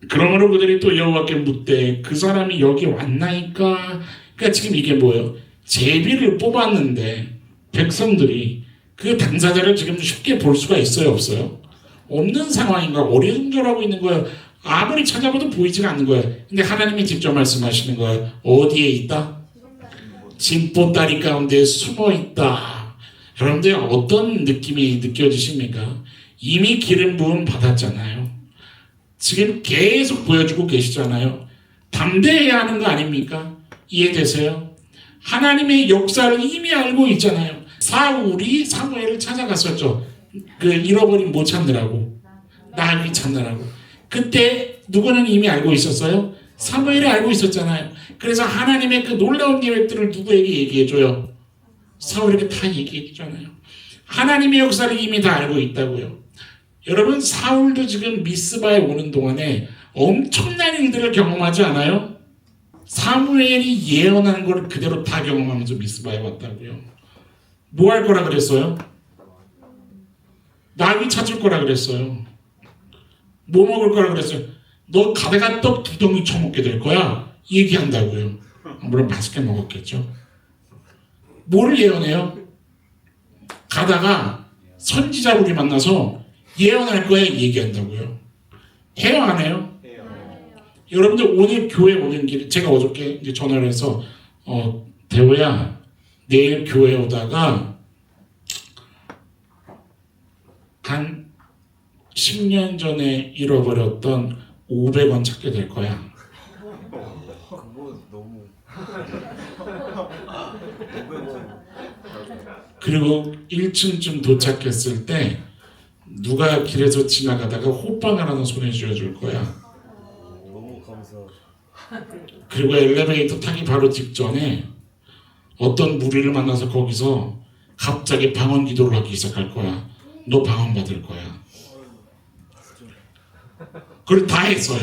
그러므로 그들이 또 여호와께 묻되 그 사람이 여기 왔나이까? 그러니까 지금 이게 뭐예요? 제비를 뽑았는데 백성들이 그 당사자를 지금 쉽게 볼 수가 있어요? 없어요? 없는 상황인가? 어리둥절하고 있는 거예요. 아무리 찾아봐도 보이지가 않는 거예요. 근데 하나님이 직접 말씀하시는 거예요. 어디에 있다? 진보다리 가운데 숨어 있다. 여러분들 어떤 느낌이 느껴지십니까? 이미 기름 부음 받았잖아요. 지금 계속 보여주고 계시잖아요. 담대해야 하는 거 아닙니까? 이해되세요? 하나님의 역사를 이미 알고 있잖아요. 사울이 사무엘을 찾아갔었죠. 그 잃어버린 못 찾느라고. 나귀 찾느라고. 그때 누구는 이미 알고 있었어요? 사무엘이 알고 있었잖아요. 그래서 하나님의 그 놀라운 계획들을 누구에게 얘기해줘요? 사울에게 다 얘기해주잖아요. 하나님의 역사를 이미 다 알고 있다고요. 여러분 사울도 지금 미스바에 오는 동안에 엄청난 일들을 경험하지 않아요? 사무엘이 예언한 걸 그대로 다 경험하면서 미스바에 왔다고요. 뭐 할 거라 그랬어요? 나귀 찾을 거라 그랬어요. 뭐 먹을 거라 그랬어요? 너 가다가 떡 2덩이 처먹게 될 거야. 얘기한다고요. 물론 맛있게 먹었겠죠. 뭐를 예언해요? 가다가 선지자분이 만나서 예언할 거야 얘기한다고요. 해요 안 해요? 여러분들 오늘 교회 오는 길에 제가 어저께 이제 전화를 해서 대호야 내일 교회 오다가 한 10년 전에 잃어버렸던 500원 찾게 될 거야. 그거 너무 그리고 1층쯤 도착했을 때 누가 길에서 지나가다가 호빵을 하나 손에 쥐어줄 거야. 너무 감사하죠. 그리고 엘리베이터 타기 바로 직전에 어떤 무리를 만나서 거기서 갑자기 방언 기도를 하기 시작할 거야. 너 방언 받을 거야. 그걸 다 했어요.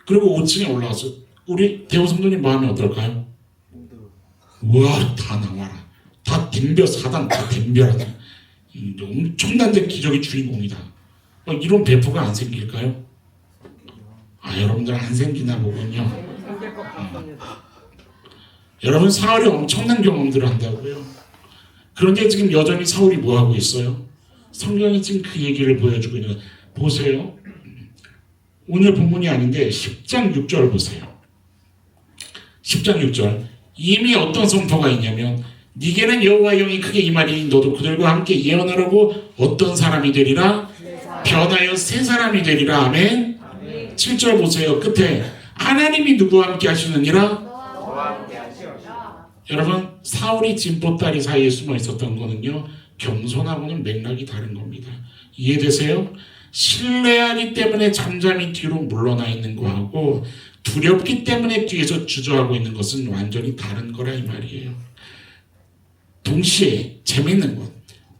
그리고 5층에 올라와서 우리 대호 성도님 마음이 어떨까요? 와, 다 나와라. 다 덤벼 사단 다 덤벼라. 엄청난 데 기적의 주인공이다. 이런 배포가 안 생길까요? 여러분들 안 생기나 보군요. 생길 것 같답니다. 여러분 사울이 엄청난 경험들을 한다고요. 그런데 지금 여전히 사울이 뭐 하고 있어요? 성경이 지금 그 얘기를 보여주고 있는 거예요. 보세요. 오늘 본문이 아닌데 10장 6절 보세요. 10장 6절 이미 어떤 선포가 있냐면 네게는 여호와의 영이 크게 임하리니 너도 그들과 함께 예언하라고 어떤 사람이 되리라? 변하여 새 사람이 되리라. 아멘. 7절 보세요. 끝에 하나님이 누구와 함께 하시느니라? 여러분 사울이 진보다리 사이에 숨어 있었던 거는요 겸손하고는 맥락이 다른 겁니다. 이해되세요? 신뢰하기 때문에 잠잠히 뒤로 물러나 있는 거하고 두렵기 때문에 뒤에서 주저하고 있는 것은 완전히 다른 거라 이 말이에요. 동시에 재밌는 건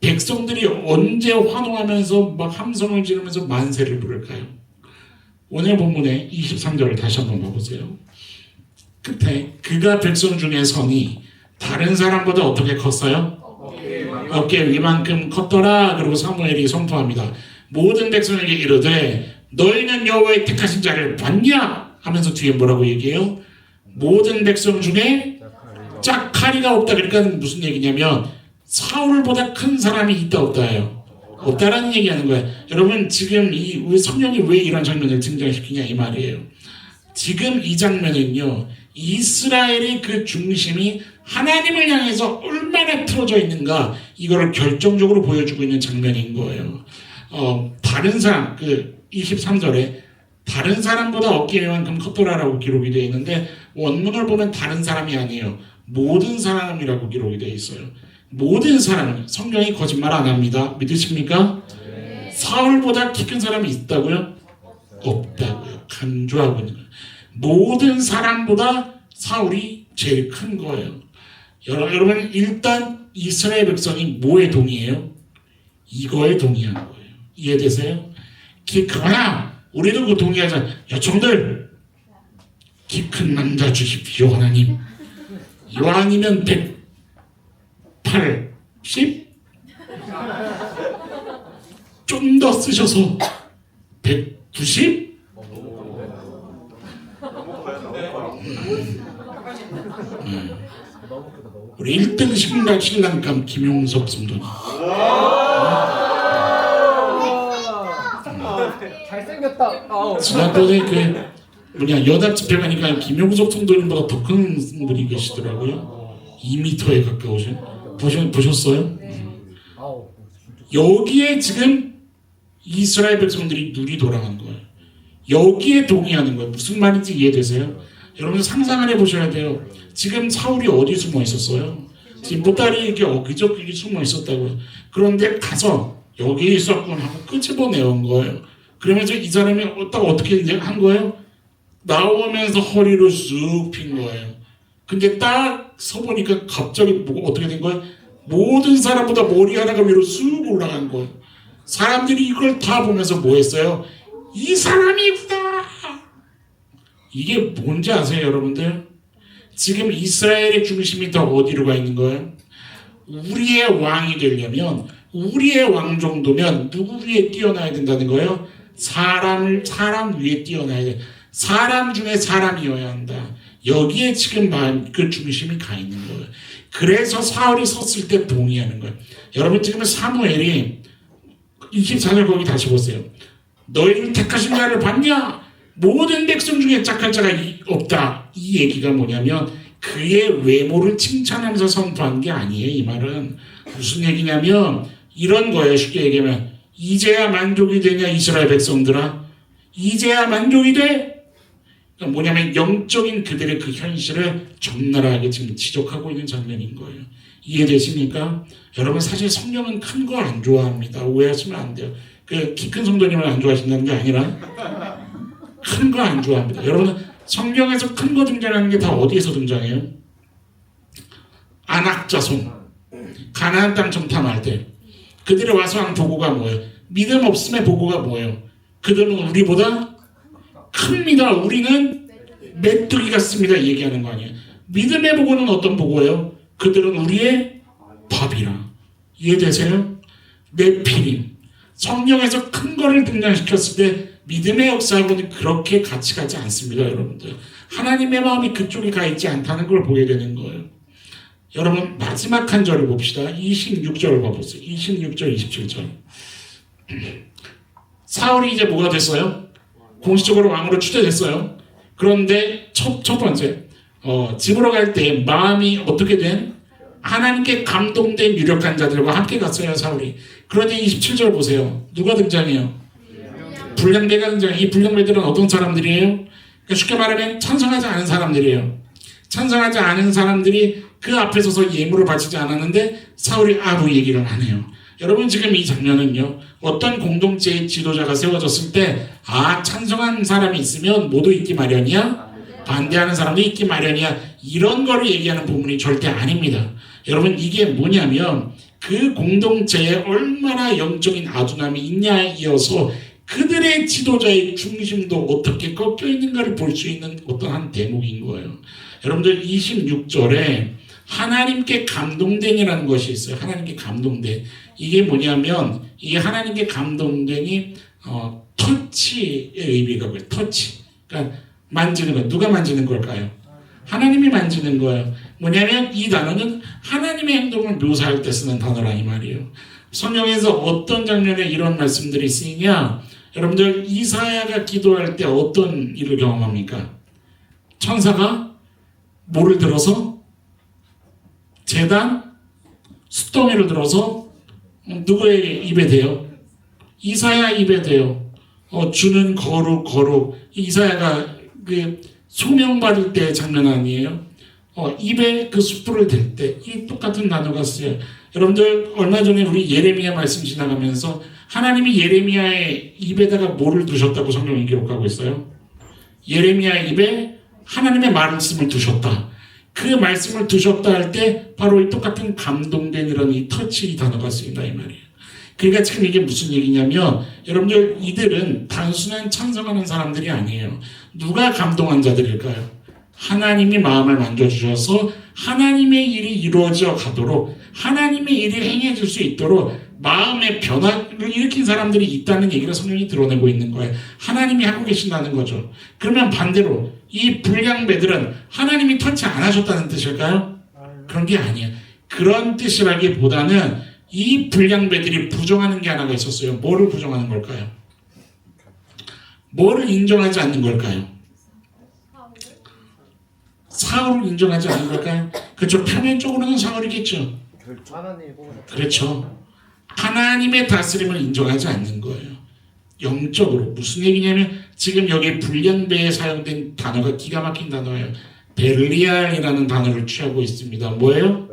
백성들이 언제 환호하면서 막 함성을 지르면서 만세를 부를까요? 오늘 본문의 23절을 다시 한번 봐보세요. 끝에 그가 백성 중에 선이 다른 사람보다 어떻게 컸어요? 어깨 위만큼 컸더라. 그리고 사무엘이 선포합니다. 모든 백성에게 이르되 너희는 여호와의 택하신 자를 봤냐? 하면서 뒤에 뭐라고 얘기해요? 모든 백성 중에 짝하리가 없다. 그러니까 무슨 얘기냐면 사울보다 큰 사람이 있다 없다예요. 없다라는 얘기하는 거예요. 여러분 지금 이 성령이 왜 이런 장면을 등장시키냐 이 말이에요. 지금 이 장면은요 이스라엘의 그 중심이 하나님을 향해서 얼마나 틀어져 있는가 이거를 결정적으로 보여주고 있는 장면인 거예요. 다른 사람 그 23절에 다른 사람보다 어깨만큼 컸더라라고 기록이 되어 있는데 원문을 보면 다른 사람이 아니에요. 모든 사람이라고 기록이 되어 있어요. 모든 사람 성경이 거짓말 안 합니다. 믿으십니까? 네. 사울보다 키 큰 사람이 있다고요? 없다고요. 강조하고 있는 거예요. 모든 사람보다 사울이 제일 큰 거예요. 여러분 일단 이스라엘 백성이 뭐에 동의해요? 이거에 동의한 거예요. 이해되세요? 그러나 우리도 그 동의하자. 여청들 키 큰 남자 주십시오 하나님. 이왕이면 180 좀 더 쓰셔서 190 우리 1등 신랑감 김용석 성도님. 잘생겼다. 지난번에 연합 집회 가니까 김용석 성도님보다 더 큰 분이 계시더라고요. 2m에 가까우신. 보셨어요? 여기에 지금 이스라엘 백성들이 눈이 돌아간 거예요. 여기에 동의하는 거예요. 무슨 말인지 이해되세요? 여러분 상상을 해보셔야 돼요. 지금 사울이 어디 숨어 있었어요? 지금 보따리 이렇게 어기저기 숨어 있었다고요. 그런데 가서 여기 있었군 하고 끄집어내온 거예요. 그러면서 이 사람이 어떻게 이제 한 거예요? 나오면서 허리를 쑥 핀 거예요. 근데 딱 서보니까 갑자기 뭐가 어떻게 된 거예요? 모든 사람보다 머리 하나가 위로 쑥 올라간 거예요. 사람들이 이걸 다 보면서 뭐 했어요? 이 사람이구나. 이게 뭔지 아세요 여러분들? 지금 이스라엘의 중심이 더 어디로 가 있는 거예요? 우리의 왕이 되려면 우리의 왕 정도면 누구 위에 뛰어나야 된다는 거예요? 사람 위에 뛰어나야 돼. 사람 중에 사람이어야 한다. 여기에 지금 그 중심이 가 있는 거예요. 그래서 사울이 섰을 때 동의하는 거예요. 여러분 지금 사무엘이 24절 거기 다시 보세요. 너희를 택하신 자를 봤냐? 모든 백성 중에 짝할 자가 없다. 이 얘기가 뭐냐면 그의 외모를 칭찬하면서 선포한 게 아니에요. 이 말은 무슨 얘기냐면 이런 거예요. 쉽게 얘기하면 이제야 만족이 되냐 이스라엘 백성들아? 이제야 만족이 돼? 그러니까 뭐냐면 영적인 그들의 그 현실을 적나라하게 지금 지적하고 있는 장면인 거예요. 이해되십니까? 여러분 사실 성령은 큰 거 안 좋아합니다. 오해하시면 안 돼요. 그 키 큰 성도님을 안 좋아하신다는 게 아니라 큰 거 안 좋아합니다. 여러분 성경에서 큰 거 등장하는 게 다 어디에서 등장해요? 안악자손 가나안 땅 정탐할 때 그들의 와서한 보고가 뭐예요? 믿음 없음의 보고가 뭐예요? 그들은 우리보다 큽니다. 우리는 메뚜기 같습니다. 얘기하는 거 아니에요. 믿음의 보고는 어떤 보고예요? 그들은 우리의 밥이라. 이해되세요? 네피림. 성경에서 큰 거를 등장시켰을 때 믿음의 역사하고는 그렇게 같이 가지 않습니다. 여러분들. 하나님의 마음이 그쪽에 가 있지 않다는 걸 보게 되는 거예요. 여러분 마지막 한 절을 봅시다. 26절을 봐보세요. 26절 27절. 사울이 이제 뭐가 됐어요? 공식적으로 왕으로 추대됐어요. 그런데 첫 번째 집으로 갈 때 마음이 어떻게 된? 하나님께 감동된 유력한 자들과 함께 갔어요. 사울이. 그런데 27절 보세요. 누가 등장해요? 불량배가 등장해요. 이 불량배들은 어떤 사람들이에요? 그러니까 쉽게 말하면 찬성하지 않은 사람들이에요. 찬성하지 않은 사람들이 그 앞에 서서 예물을 바치지 않았는데 사울이 아무 얘기를 안 해요. 여러분 지금 이 장면은요. 어떤 공동체의 지도자가 세워졌을 때 찬성하는 사람이 있으면 모두 있기 마련이야. 반대하는 사람도 있기 마련이야. 이런 거를 얘기하는 부분이 절대 아닙니다. 여러분 이게 뭐냐면 그 공동체에 얼마나 영적인 아둔함이 있냐에 이어서 그들의 지도자의 중심도 어떻게 꺾여 있는가를 볼 수 있는 어떠한 대목인 거예요. 여러분들 26절에 하나님께 감동된이라는 것이 있어요. 하나님께 감동된. 이게 뭐냐면 이 하나님께 감동된이 터치의 의미가 뭐예요? 터치. 그러니까 만지는 거. 누가 만지는 걸까요? 하나님이 만지는 거예요. 뭐냐면 이 단어는 하나님의 행동을 묘사할 때 쓰는 단어라 이 말이에요. 성경에서 어떤 장면에 이런 말씀들이 쓰이냐? 여러분들 이사야가 기도할 때 어떤 일을 경험합니까? 천사가 뭐를 들어서? 재단? 숫덩이를 들어서 누구의 입에 대요? 이사야 입에 대요. 주는 거룩. 이사야가 그 소명받을 때 장면 아니에요? 입에 그 숯불을 댈 때 이 똑같은 단어가 쓰여요. 여러분들 얼마 전에 우리 예레미야 말씀 지나가면서 하나님이 예레미야의 입에다가 뭐를 두셨다고 성경이 기록하고 있어요? 예레미야의 입에 하나님의 말씀을 두셨다. 그 말씀을 두셨다 할 때 바로 이 똑같은 감동된 이런 이 터치 단어가 쓰인다 이 말이에요. 그러니까 지금 이게 무슨 얘기냐면 여러분들 이들은 단순한 찬성하는 사람들이 아니에요. 누가 감동한 자들일까요? 하나님이 마음을 만져주셔서 하나님의 일이 이루어져 가도록 하나님의 일이 행해질 수 있도록 마음의 변화를 일으킨 사람들이 있다는 얘기를 성경이 드러내고 있는 거예요. 하나님이 하고 계신다는 거죠. 그러면 반대로 이 불량배들은 하나님이 터치 안 하셨다는 뜻일까요? 그런 게 아니에요. 그런 뜻이라기보다는 이 불량배들이 부정하는 게 하나가 있었어요. 뭐를 부정하는 걸까요? 뭐를 인정하지 않는 걸까요? 사울을 인정하지 않는 걸까요? 그렇죠. 표면적으로는 사울이겠죠. 그렇죠. 하나님의 다스림을 인정하지 않는 거예요. 영적으로. 무슨 얘기냐면 지금 여기 불량배에 사용된 단어가 기가 막힌 단어예요. 벨리알이라는 단어를 취하고 있습니다. 뭐예요?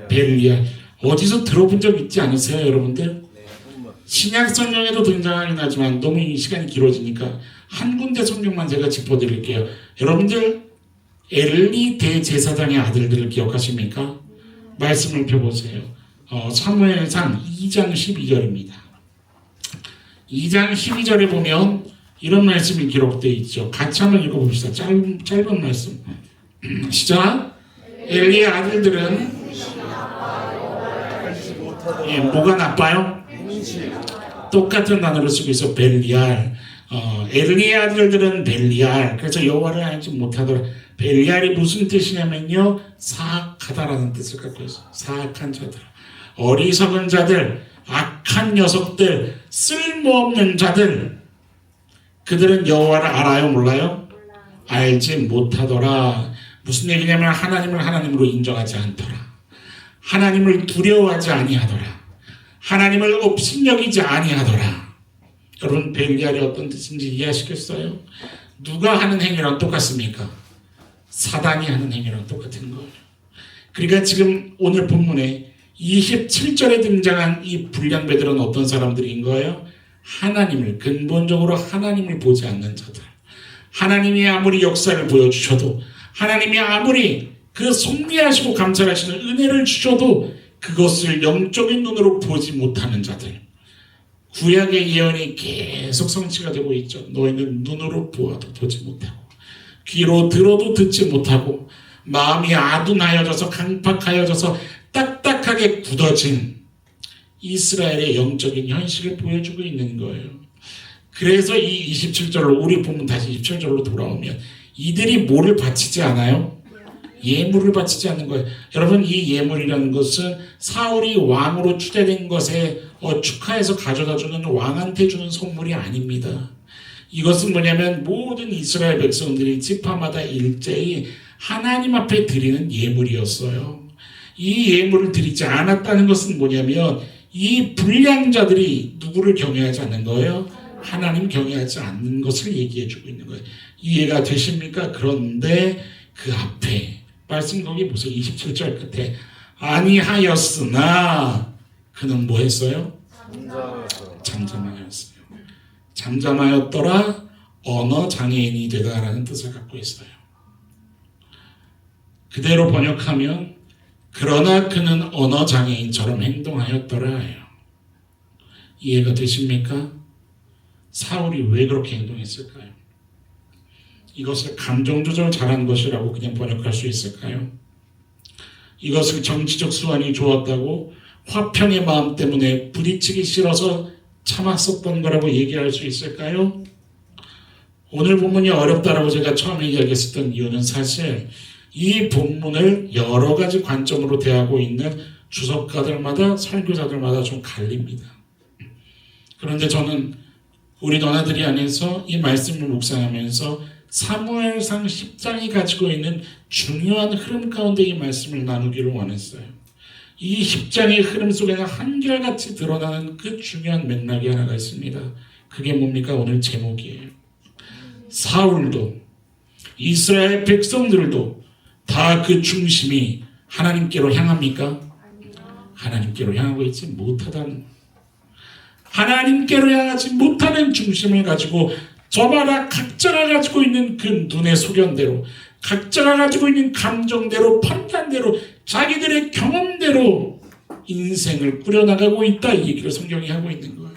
벨리알. 어디서 들어본 적 있지 않으세요, 여러분들? 신약 성경에도 등장하긴 하지만 너무 시간이 길어지니까 한 군데 성경만 제가 짚어드릴게요. 여러분들 엘리 대제사장의 아들들을 기억하십니까? 말씀을 펴보세요. 사무엘상 2장 12절입니다. 2장 12절에 보면 이런 말씀이 기록되어 있죠. 같이 한번 읽어봅시다. 짧은 말씀. 시작. 엘리의 아들들은 뭐가 나빠요? 똑같은 단어를 쓰고 있어. 벨리알. 엘리의 아들들은 벨리알. 그래서 여호와를 알지 못하더라. 벨리알이 무슨 뜻이냐면요, 사악하다라는 뜻을 갖고 있어. 사악한 자들, 어리석은 자들, 악한 녀석들, 쓸모없는 자들. 그들은 여호와를 알아요, 몰라요? 알지 못하더라. 무슨 얘기냐면 하나님을 하나님으로 인정하지 않더라. 하나님을 두려워하지 아니하더라. 하나님을 업신여기지 아니하더라. 여러분, 벨리알이 어떤 뜻인지 이해하시겠어요? 누가 하는 행위랑 똑같습니까? 사단이 하는 행위랑 똑같은 거예요. 그러니까 지금 오늘 본문에 27절에 등장한 이 불량배들은 어떤 사람들인 거예요? 하나님을, 근본적으로 하나님을 보지 않는 자들. 하나님이 아무리 역사를 보여주셔도, 하나님이 아무리 그 섭리하시고 감찰하시는 은혜를 주셔도 그것을 영적인 눈으로 보지 못하는 자들. 구약의 예언이 계속 성취가 되고 있죠. 너희는 눈으로 보아도 보지 못하고, 귀로 들어도 듣지 못하고, 마음이 아둔하여져서 강팍하여져서 딱딱하게 굳어진 이스라엘의 영적인 현실을 보여주고 있는 거예요. 그래서 이 27절로, 우리 본문 다시 27절로 돌아오면 이들이 뭐를 바치지 않아요? 예물을 바치지 않는 거예요. 여러분, 이 예물이라는 것은 사울이 왕으로 추대된 것에 축하해서 가져다주는 왕한테 주는 선물이 아닙니다. 이것은 뭐냐면 모든 이스라엘 백성들이 지파마다 일제히 하나님 앞에 드리는 예물이었어요. 이 예물을 드리지 않았다는 것은 뭐냐면 이 불량자들이 누구를 경외하지 않는 거예요? 하나님 경외하지 않는 것을 얘기해주고 있는 거예요. 이해가 되십니까? 그런데 그 앞에 말씀 거기 보세요. 27절 끝에 아니하였으나 그는 뭐 했어요? 잠잠하였어요. 잠잠하였더라, 언어 장애인이 되다라는 뜻을 갖고 있어요. 그대로 번역하면 그러나 그는 언어 장애인처럼 행동하였더라예요. 이해가 되십니까? 사울이 왜 그렇게 행동했을까요? 이것을 감정 조절 잘한 것이라고 그냥 번역할 수 있을까요? 이것을 정치적 수완이 좋았다고, 화평의 마음 때문에 부딪히기 싫어서 참았었던 거라고 얘기할 수 있을까요? 오늘 본문이 어렵다라고 제가 처음에 이야기했었던 이유는 사실 이 본문을 여러 가지 관점으로 대하고 있는 주석가들마다, 설교자들마다 좀 갈립니다. 그런데 저는 우리 너나들이 안에서 이 말씀을 묵상하면서 사무엘상 10장이 가지고 있는 중요한 흐름 가운데 이 말씀을 나누기를 원했어요. 이 10장의 흐름 속에는 한결같이 드러나는 그 중요한 맥락이 하나가 있습니다. 그게 뭡니까? 오늘 제목이에요. 사울도 이스라엘 백성들도 다 그 중심이 하나님께로 향합니까? 하나님께로 향하고 있지 못하다는, 하나님께로 향하지 못하는 중심을 가지고 저마다 각자가 가지고 있는 그 눈의 소견대로, 각자가 가지고 있는 감정대로, 판단대로, 자기들의 경험대로 인생을 꾸려나가고 있다, 이 얘기를 성경이 하고 있는 거예요.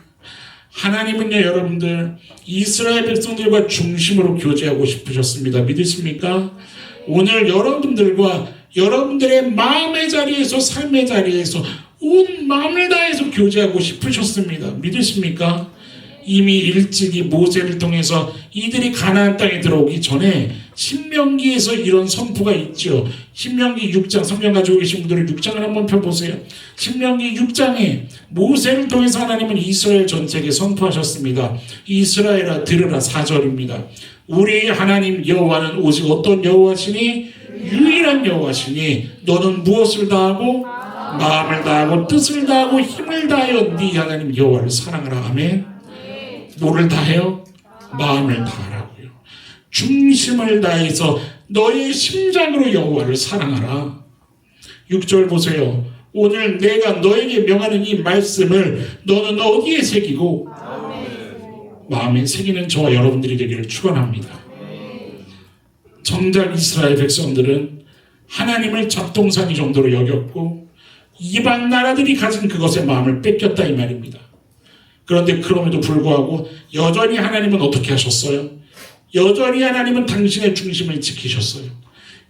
하나님은요, 여러분들 이스라엘 백성들과 중심으로 교제하고 싶으셨습니다. 믿으십니까? 오늘 여러분들과 여러분들의 마음의 자리에서, 삶의 자리에서 온 마음을 다해서 교제하고 싶으셨습니다. 믿으십니까? 이미 일찍이 모세를 통해서 이들이 가나안 땅에 들어오기 전에 신명기에서 이런 선포가 있죠. 신명기 6장, 성경 가지고 계신 분들은 6장을 한번 펴보세요. 신명기 6장에 모세를 통해서 하나님은 이스라엘 전체에게 선포하셨습니다. 이스라엘아 들으라, 4절입니다. 우리 하나님 여호와는 오직 어떤 여호와시니? 유일한 여호와시니 너는 무엇을 다하고? 마음을 다하고 뜻을 다하고 힘을 다하여 네 하나님 여호와를 사랑하라. 아멘. 뭐를 다해요? 마음을 다하라고요. 중심을 다해서 너의 심장으로 여호와를 사랑하라. 6절 보세요. 오늘 내가 너에게 명하는 이 말씀을 너는 어디에 새기고? 마음에 새기는 저와 여러분들이 되기를 축원합니다. 정작 이스라엘 백성들은 하나님을 잡동사니 정도로 여겼고 이방 나라들이 가진 그것에 마음을 뺏겼다, 이 말입니다. 그런데 그럼에도 불구하고 여전히 하나님은 어떻게 하셨어요? 여전히 하나님은 당신의 중심을 지키셨어요.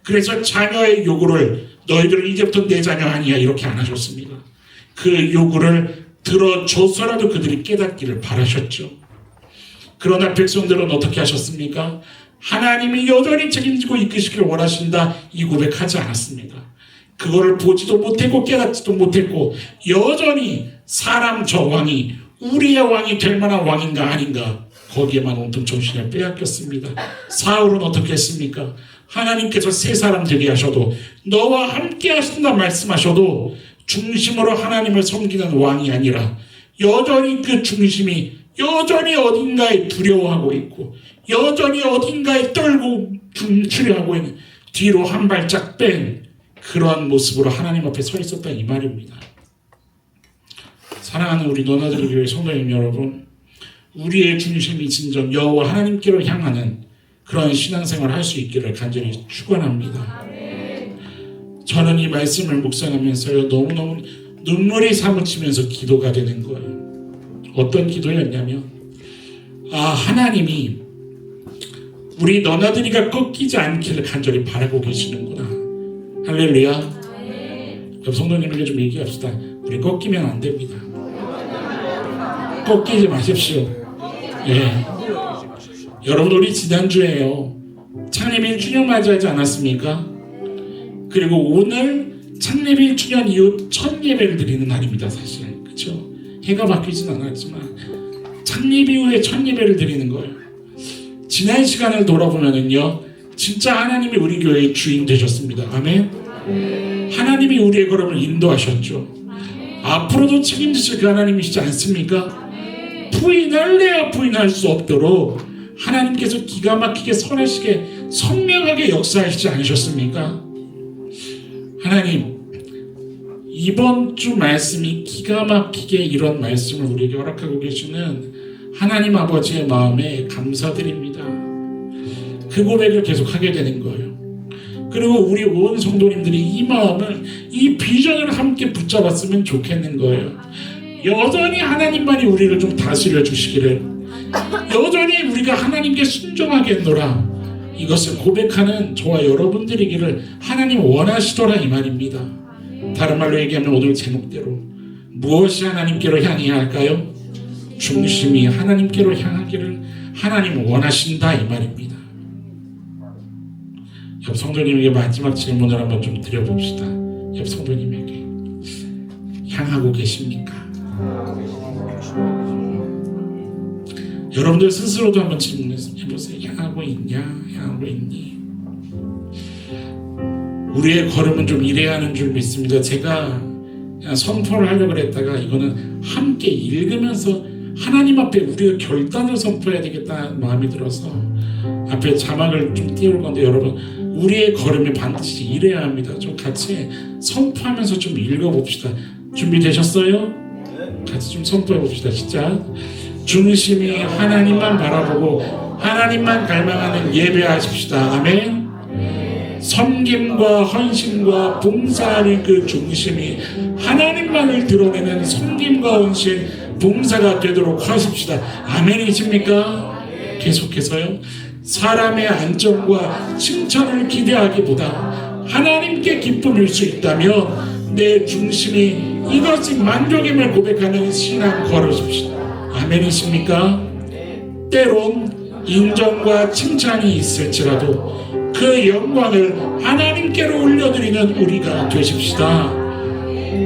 그래서 자녀의 요구를 너희들은 이제부터 내 자녀 아니야 이렇게 안 하셨습니다. 그 요구를 들어줘서라도 그들이 깨닫기를 바라셨죠. 그러나 백성들은 어떻게 하셨습니까? 하나님이 여전히 책임지고 이끄시길 원하신다 이 고백하지 않았습니다. 그거를 보지도 못했고 깨닫지도 못했고 여전히 사람 저 왕이 우리의 왕이 될 만한 왕인가 아닌가 거기에만 온통 정신을 빼앗겼습니다. 사울은 어떻게 했습니까? 하나님께서 세 사람 되게 하셔도 너와 함께 하신다 말씀하셔도 중심으로 하나님을 섬기는 왕이 아니라 여전히 그 중심이 여전히 어딘가에 두려워하고 있고 여전히 어딘가에 떨고 주춤하고 있는 뒤로 한 발짝 뺀 그러한 모습으로 하나님 앞에 서 있었다 이 말입니다. 사랑하는 우리 너나들의 교회 성도님 여러분, 우리의 중심이 진정 여호와 하나님께로 향하는 그런 신앙생활을 할 수 있기를 간절히 축원합니다. 저는 이 말씀을 묵상하면서요 너무너무 눈물이 사무치면서 기도가 되는 거예요. 어떤 기도였냐면 하나님이 우리 너나들이가 꺾이지 않기를 간절히 바라고 계시는구나. 할렐루야. 옆 성도님에게 좀 얘기합시다. 우리 꺾이면 안 됩니다. 꺾이지 마십시오. 예. 여러분 우리 지난주에요 창립 1주년 맞이하지 않았습니까? 그리고 오늘 창립 1주년 이후 첫 예배를 드리는 날입니다. 사실 그렇죠? 해가 바뀌진 않았지만 창립 이후에 첫 예배를 드리는 거예요. 지난 시간을 돌아보면은요 진짜 하나님이 우리 교회의 주인 되셨습니다. 아멘. 하나님이 우리의 걸음을 인도하셨죠. 앞으로도 책임지실 그 하나님이시지 않습니까? 부인할래야 부인할 수 없도록 하나님께서 기가 막히게 선하시게 선명하게 역사하시지 않으셨습니까? 하나님 이번 주 말씀이 기가 막히게 이런 말씀을 우리에게 허락하고 계시는 하나님 아버지의 마음에 감사드립니다. 그 고백을 계속 하게 되는 거예요. 그리고 우리 온 성도님들이 이 마음을 이 비전을 함께 붙잡았으면 좋겠는 거예요. 여전히 하나님만이 우리를 좀 다스려 주시기를 여전히 우리가 하나님께 순종하겠노라 이것을 고백하는 저와 여러분들이기를 하나님 원하시더라 이 말입니다. 다른 말로 얘기하면 오늘 제목대로 무엇이 하나님께로 향해야 할까요? 중심이 하나님께로 향하기를 하나님 원하신다 이 말입니다. 옆 성도님에게 마지막 질문을 한번 좀 드려봅시다. 옆 성도님에게 향하고 계십니까? 여러분들 스스로도 한번 질문해보세요. 향하고 있냐? 향하고 있니? 우리의 걸음은 좀 이래야 하는 줄 믿습니다. 제가 그냥 선포를 하려고 했다가 이거는 함께 읽으면서 하나님 앞에 우리가 결단을 선포해야 되겠다는 마음이 들어서 앞에 자막을 좀 띄울 건데 여러분 우리의 걸음이 반드시 이래야 합니다. 좀 같이 선포하면서 좀 읽어봅시다. 준비되셨어요? 같이 좀 선포해 봅시다. 진짜 중심이 하나님만 바라보고 하나님만 갈망하는 예배하십시다. 아멘. 섬김과 헌신과 봉사하는 그 중심이 하나님만을 드러내는 섬김과 헌신 봉사가 되도록 하십시다. 아멘이십니까? 계속해서요. 사람의 안정과 칭찬을 기대하기보다 하나님께 기쁨일 수 있다면 내 중심이 이것이 만족임을 고백하는 신앙 걸으십시다. 아멘이십니까? 때론 인정과 칭찬이 있을지라도 그 영광을 하나님께로 올려드리는 우리가 되십시다.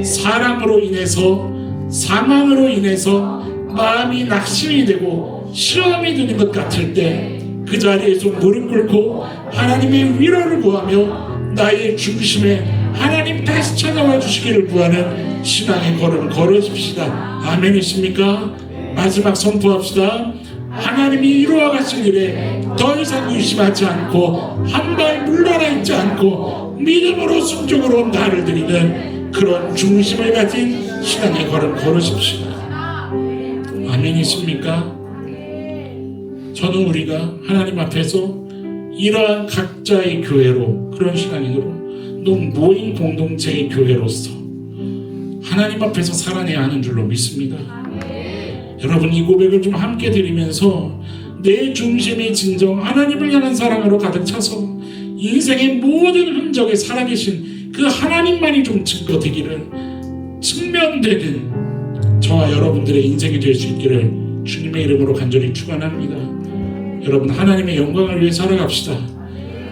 사람으로 인해서 상황으로 인해서 마음이 낙심이 되고 시험이 드는 것 같을 때 그 자리에서 무릎 꿇고 하나님의 위로를 구하며 나의 중심에 하나님 다시 찾아와 주시기를 구하는 신앙의 걸음 걸으십시다. 아멘이십니까? 마지막 선포합시다. 하나님이 이루어 가실 일에 더 이상 의심하지 않고 한 발 물러나 있지 않고 믿음으로 순종으로 나를 드리는 그런 중심을 가진 신앙의 걸음 걸으십시오. 아멘이십니까? 저는 우리가 하나님 앞에서 이러한 각자의 교회로 그런 신앙인으로 또 모임 공동체의 교회로서 하나님 앞에서 살아내야 하는 줄로 믿습니다. 여러분 이 고백을 좀 함께 드리면서 내 중심이 진정 하나님을 향한 사랑으로 가득 차서 인생의 모든 흔적에 살아계신 그 하나님만이 좀 증거되기를 측면되는 저와 여러분들의 인생이 될 수 있기를 주님의 이름으로 간절히 축원합니다. 여러분, 하나님의 영광을 위해 살아갑시다.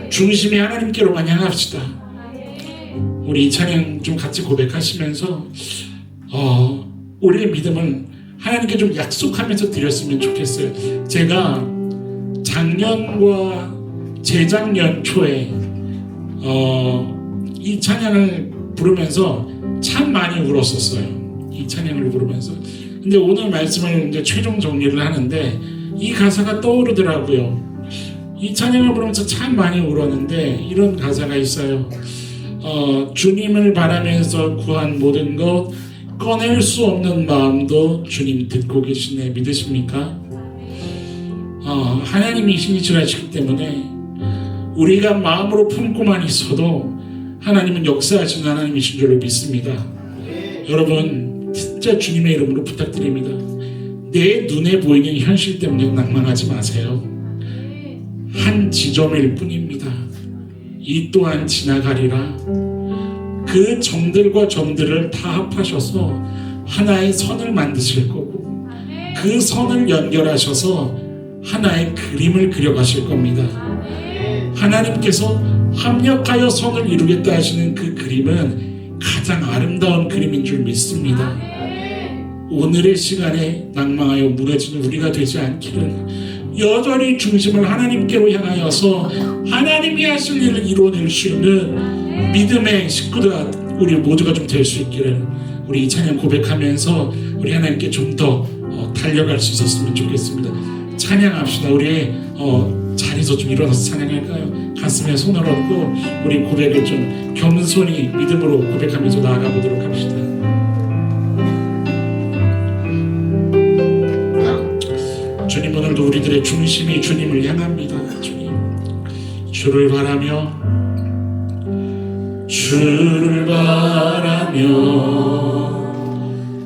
중심이 하나님께로만 향합시다. 우리 이 찬양 좀 같이 고백하시면서 우리의 믿음을 하나님께 좀 약속하면서 드렸으면 좋겠어요. 제가 작년과 재작년 초에 이 찬양을 부르면서 참 많이 울었었어요. 이 찬양을 부르면서. 근데 오늘 말씀을 이제 최종 정리를 하는데 이 가사가 떠오르더라고요. 이 찬양을 부르면서 참 많이 울었는데 이런 가사가 있어요. 주님을 바라면서 구한 모든 것 꺼낼 수 없는 마음도 주님 듣고 계시네. 믿으십니까? 하나님이 신이시라시기 때문에 우리가 마음으로 품고만 있어도 하나님은 역사하시는 하나님이신 줄로 믿습니다. 여러분, 진짜 주님의 이름으로 부탁드립니다. 내 눈에 보이는 현실 때문에 낭만하지 마세요. 한 지점일 뿐입니다. 이 또한 지나가리라. 그 점들과 점들을 다 합하셔서 하나의 선을 만드실 거고 그 선을 연결하셔서 하나의 그림을 그려가실 겁니다. 하나님께서 합력하여 선을 이루겠다 하시는 그 그림은 가장 아름다운 그림인 줄 믿습니다. 오늘의 시간에 낭망하여 무너지는 우리가 되지 않기를, 여전히 중심을 하나님께로 향하여서 하나님이 하실 일을 이루어낼 수 있는 믿음의 식구들 우리 모두가 좀 될 수 있기를, 우리 이 찬양 고백하면서 우리 하나님께 좀 더 달려갈 수 있었으면 좋겠습니다. 찬양합시다. 우리 자리에서 좀 일어나서 찬양할까요? 가슴에 손을 얹고 우리 고백을 좀 겸손히 믿음으로 고백하면서 나아가 보도록 합시다. 주님, 오늘도 우리들의 중심이 주님을 향합니다. 주님, 주를 바라며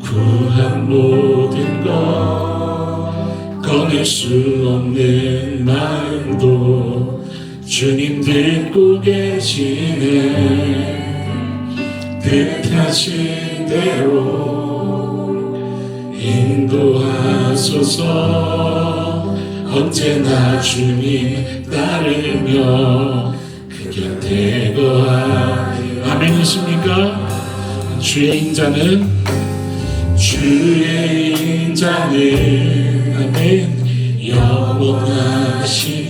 구한 모든 것 꺼낼 수 없는 마음도 주님 듣고 계시네. 뜻하신 대로 인도하소서. 언제나 주님 따르며 그 곁에 거하리. 아멘이십니까? 주의 인자는 아멘 영원하시니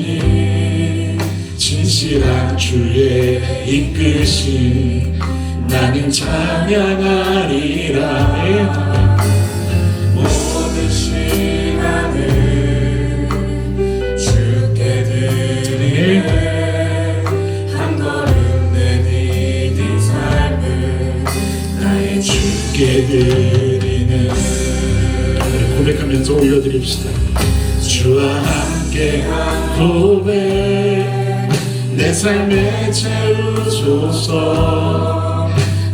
진실한 주의 이끄심 나는 찬양하리라. 모든 시간을 주께 드리네. 한 걸음 내디딘 삶을 나의 주께 드리네. 고백하면서 올려드립시다. 주와 함께한 고백 내 삶에 채우소서.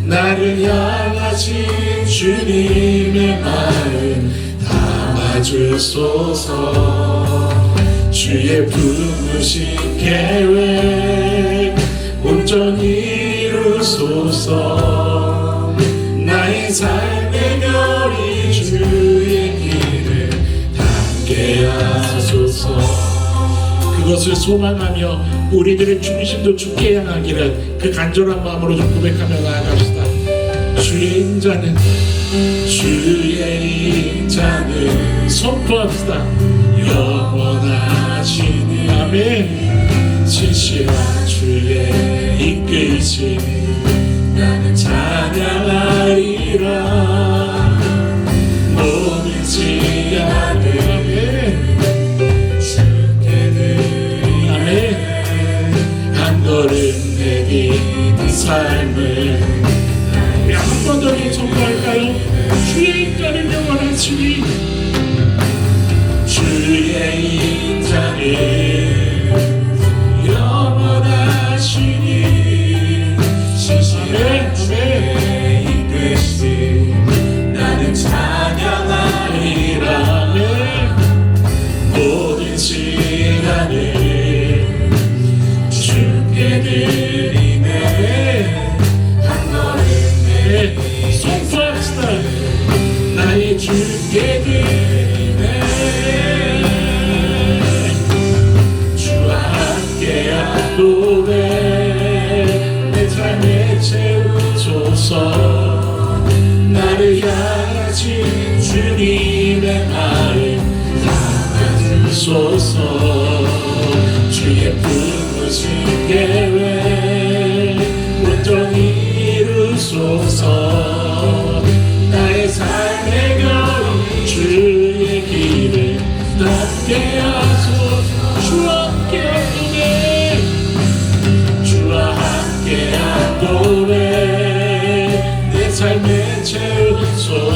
나를 향하신 주님의 마음 담아주소서. 주의 부으신 계획 온전히 이루소서. 나의 삶의 별이 주의 길을 담게 하소서. 그것을 소망하며 우리들의 중심도 주께 향하기를 그 간절한 마음으로 좀 고백하며 나아갑시다. 주의 인자는 선포합시다. 영원하시니 아멘. 진실한 주의 이끄심 나는 찬양하리라. 모든 시간을 주께 드리네. 아멘. 한 걸음 내디딘 삶을 우리 한 번 더 선포할까요? 주의 인자는 영원하시니 주의 인자는 영원하시니 진실한 주의 이끄심 나는 찬양하리라. 모든 시간을 주께 드리네. 한 걸음 내 선포합시다. 나의 주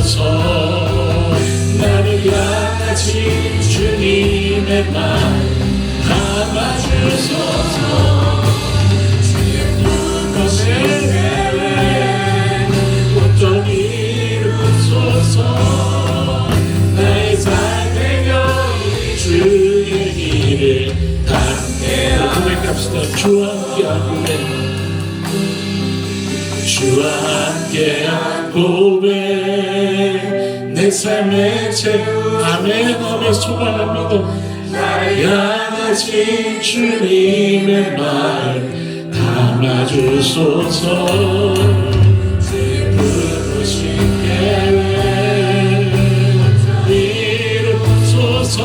주소서. 나를 향하신 주님의 말 담아주소서. 주의 뜻에 온전 이루소서. 나의 삶의 여인 주의 길을 담대하고 고백합시다. 주와 함께하고 주와 함께한 고백 내 삶의 채우. 아멘 아멘. 소망합니다. 나를 향하신 주님의 말 담아주소서. 주의 부르신 계획 이루소서.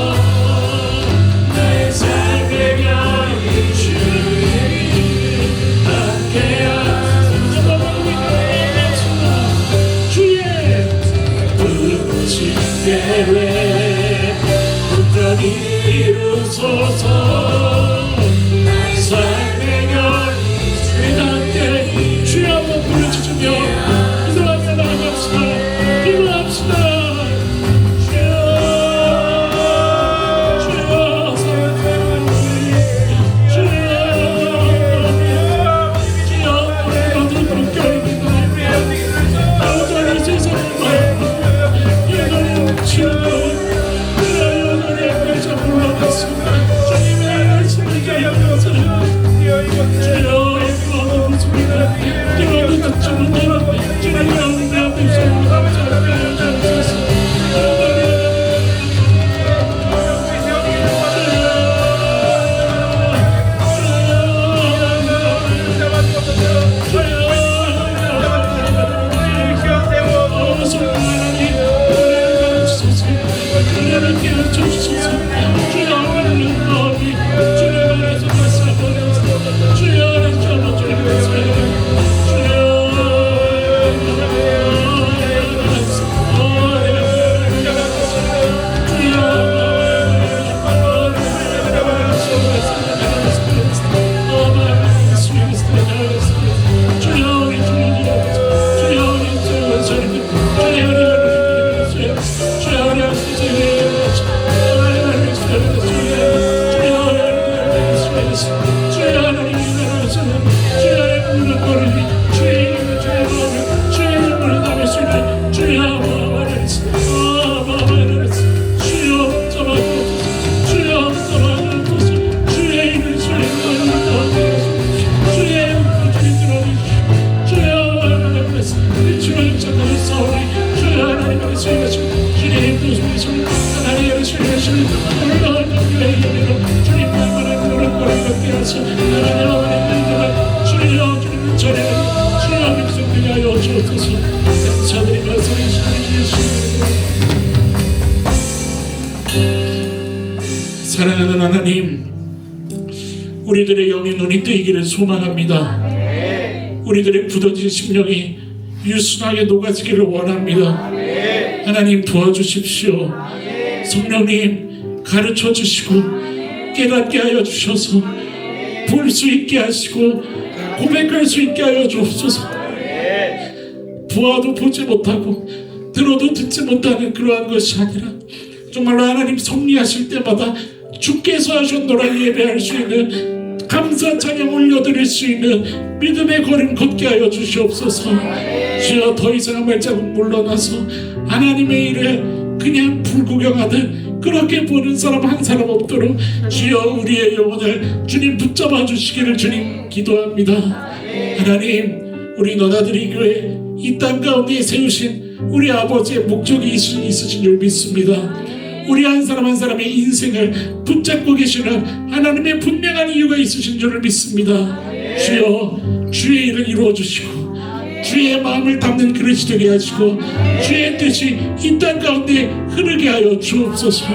나의 삶의 여인 주의 길을 함께하소서. 계획 온전히 이루소서. 삶의 여인 주의 함께 주여 한번 불러주시며 기도하며 나아갑시다. 기도합시다. 사랑하는 하나님, 우리들의 영의 눈이 뜨이기를 소망합니다. 우리들의 굳어진 심령이 유순하게 녹아지기를 원합니다. 하나님 도와주십시오. 성령님 가르쳐 주시고 깨닫게 하여 주셔서 볼 수 있게 하시고 고백할 수 있게 하여 주옵소서. 보아도 보지 못하고 들어도 듣지 못하는 그러한 것이 아니라 정말로 하나님 섭리하실 때마다 주께서 하셨노라 예배할 수 있는, 감사 찬양 올려드릴 수 있는 믿음의 걸음 걷게 하여 주시옵소서. 주여 더 이상 발자국 물러나서 하나님의 일을 그냥 불구경하듯 그렇게 보는 사람 한 사람 없도록 주여 우리의 영혼을 주님 붙잡아 주시기를 주님 기도합니다. 하나님, 우리 너나들이 교회 이 땅 가운데 세우신 우리 아버지의 목적이 있으신 줄 믿습니다. 우리 한 사람 한 사람의 인생을 붙잡고 계시는 하나님의 분명한 이유가 있으신 줄을 믿습니다. 주여 주의 일을 이루어 주시고 주의 마음을 담는 그릇이 되게 하시고 주의 뜻이 이 땅 가운데 흐르게 하여 주옵소서.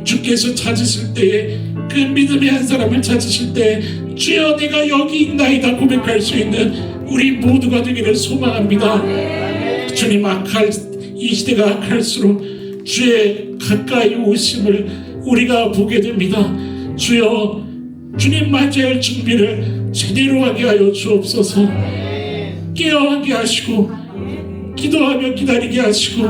주께서 찾으실 때에 그 믿음의 한 사람을 찾으실 때 주여 내가 여기 있나이다 고백할 수 있는 우리 모두가 되기를 소망합니다. 주님, 이 시대가 악할수록 주의 가까이 오심을 우리가 보게 됩니다. 주여 주님 맞이할 준비를 제대로 하게 하여 주옵소서. 깨어하게 하시고 기도하며 기다리게 하시고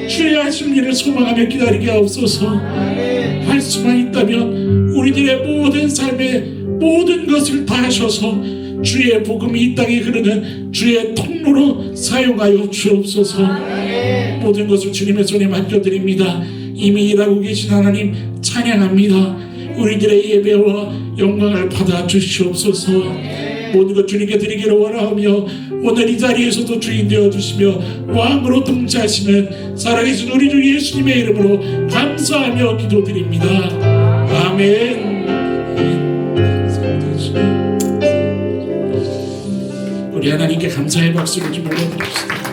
주의 하실 일을 소망하며 기다리게 하옵소서. 할 수만 있다면 우리들의 모든 삶의 모든 것을 다 하셔서 주의 복음이 이 땅에 흐르는 주의 통로로 사용하여 주옵소서. 모든 것을 주님의 손에 맡겨드립니다. 이미 일하고 계신 하나님 찬양합니다. 우리들의 예배와 영광을 받아 주시옵소서. 모든 것 주님께 드리기를 원하며 오늘 이 자리에서도 주인 되어주시며 왕으로 통치하시는 살아계신 우리 주 예수님의 이름으로 감사하며 기도드립니다. 아멘. 우리 하나님께 감사의 박수를 좀 올려드립시다.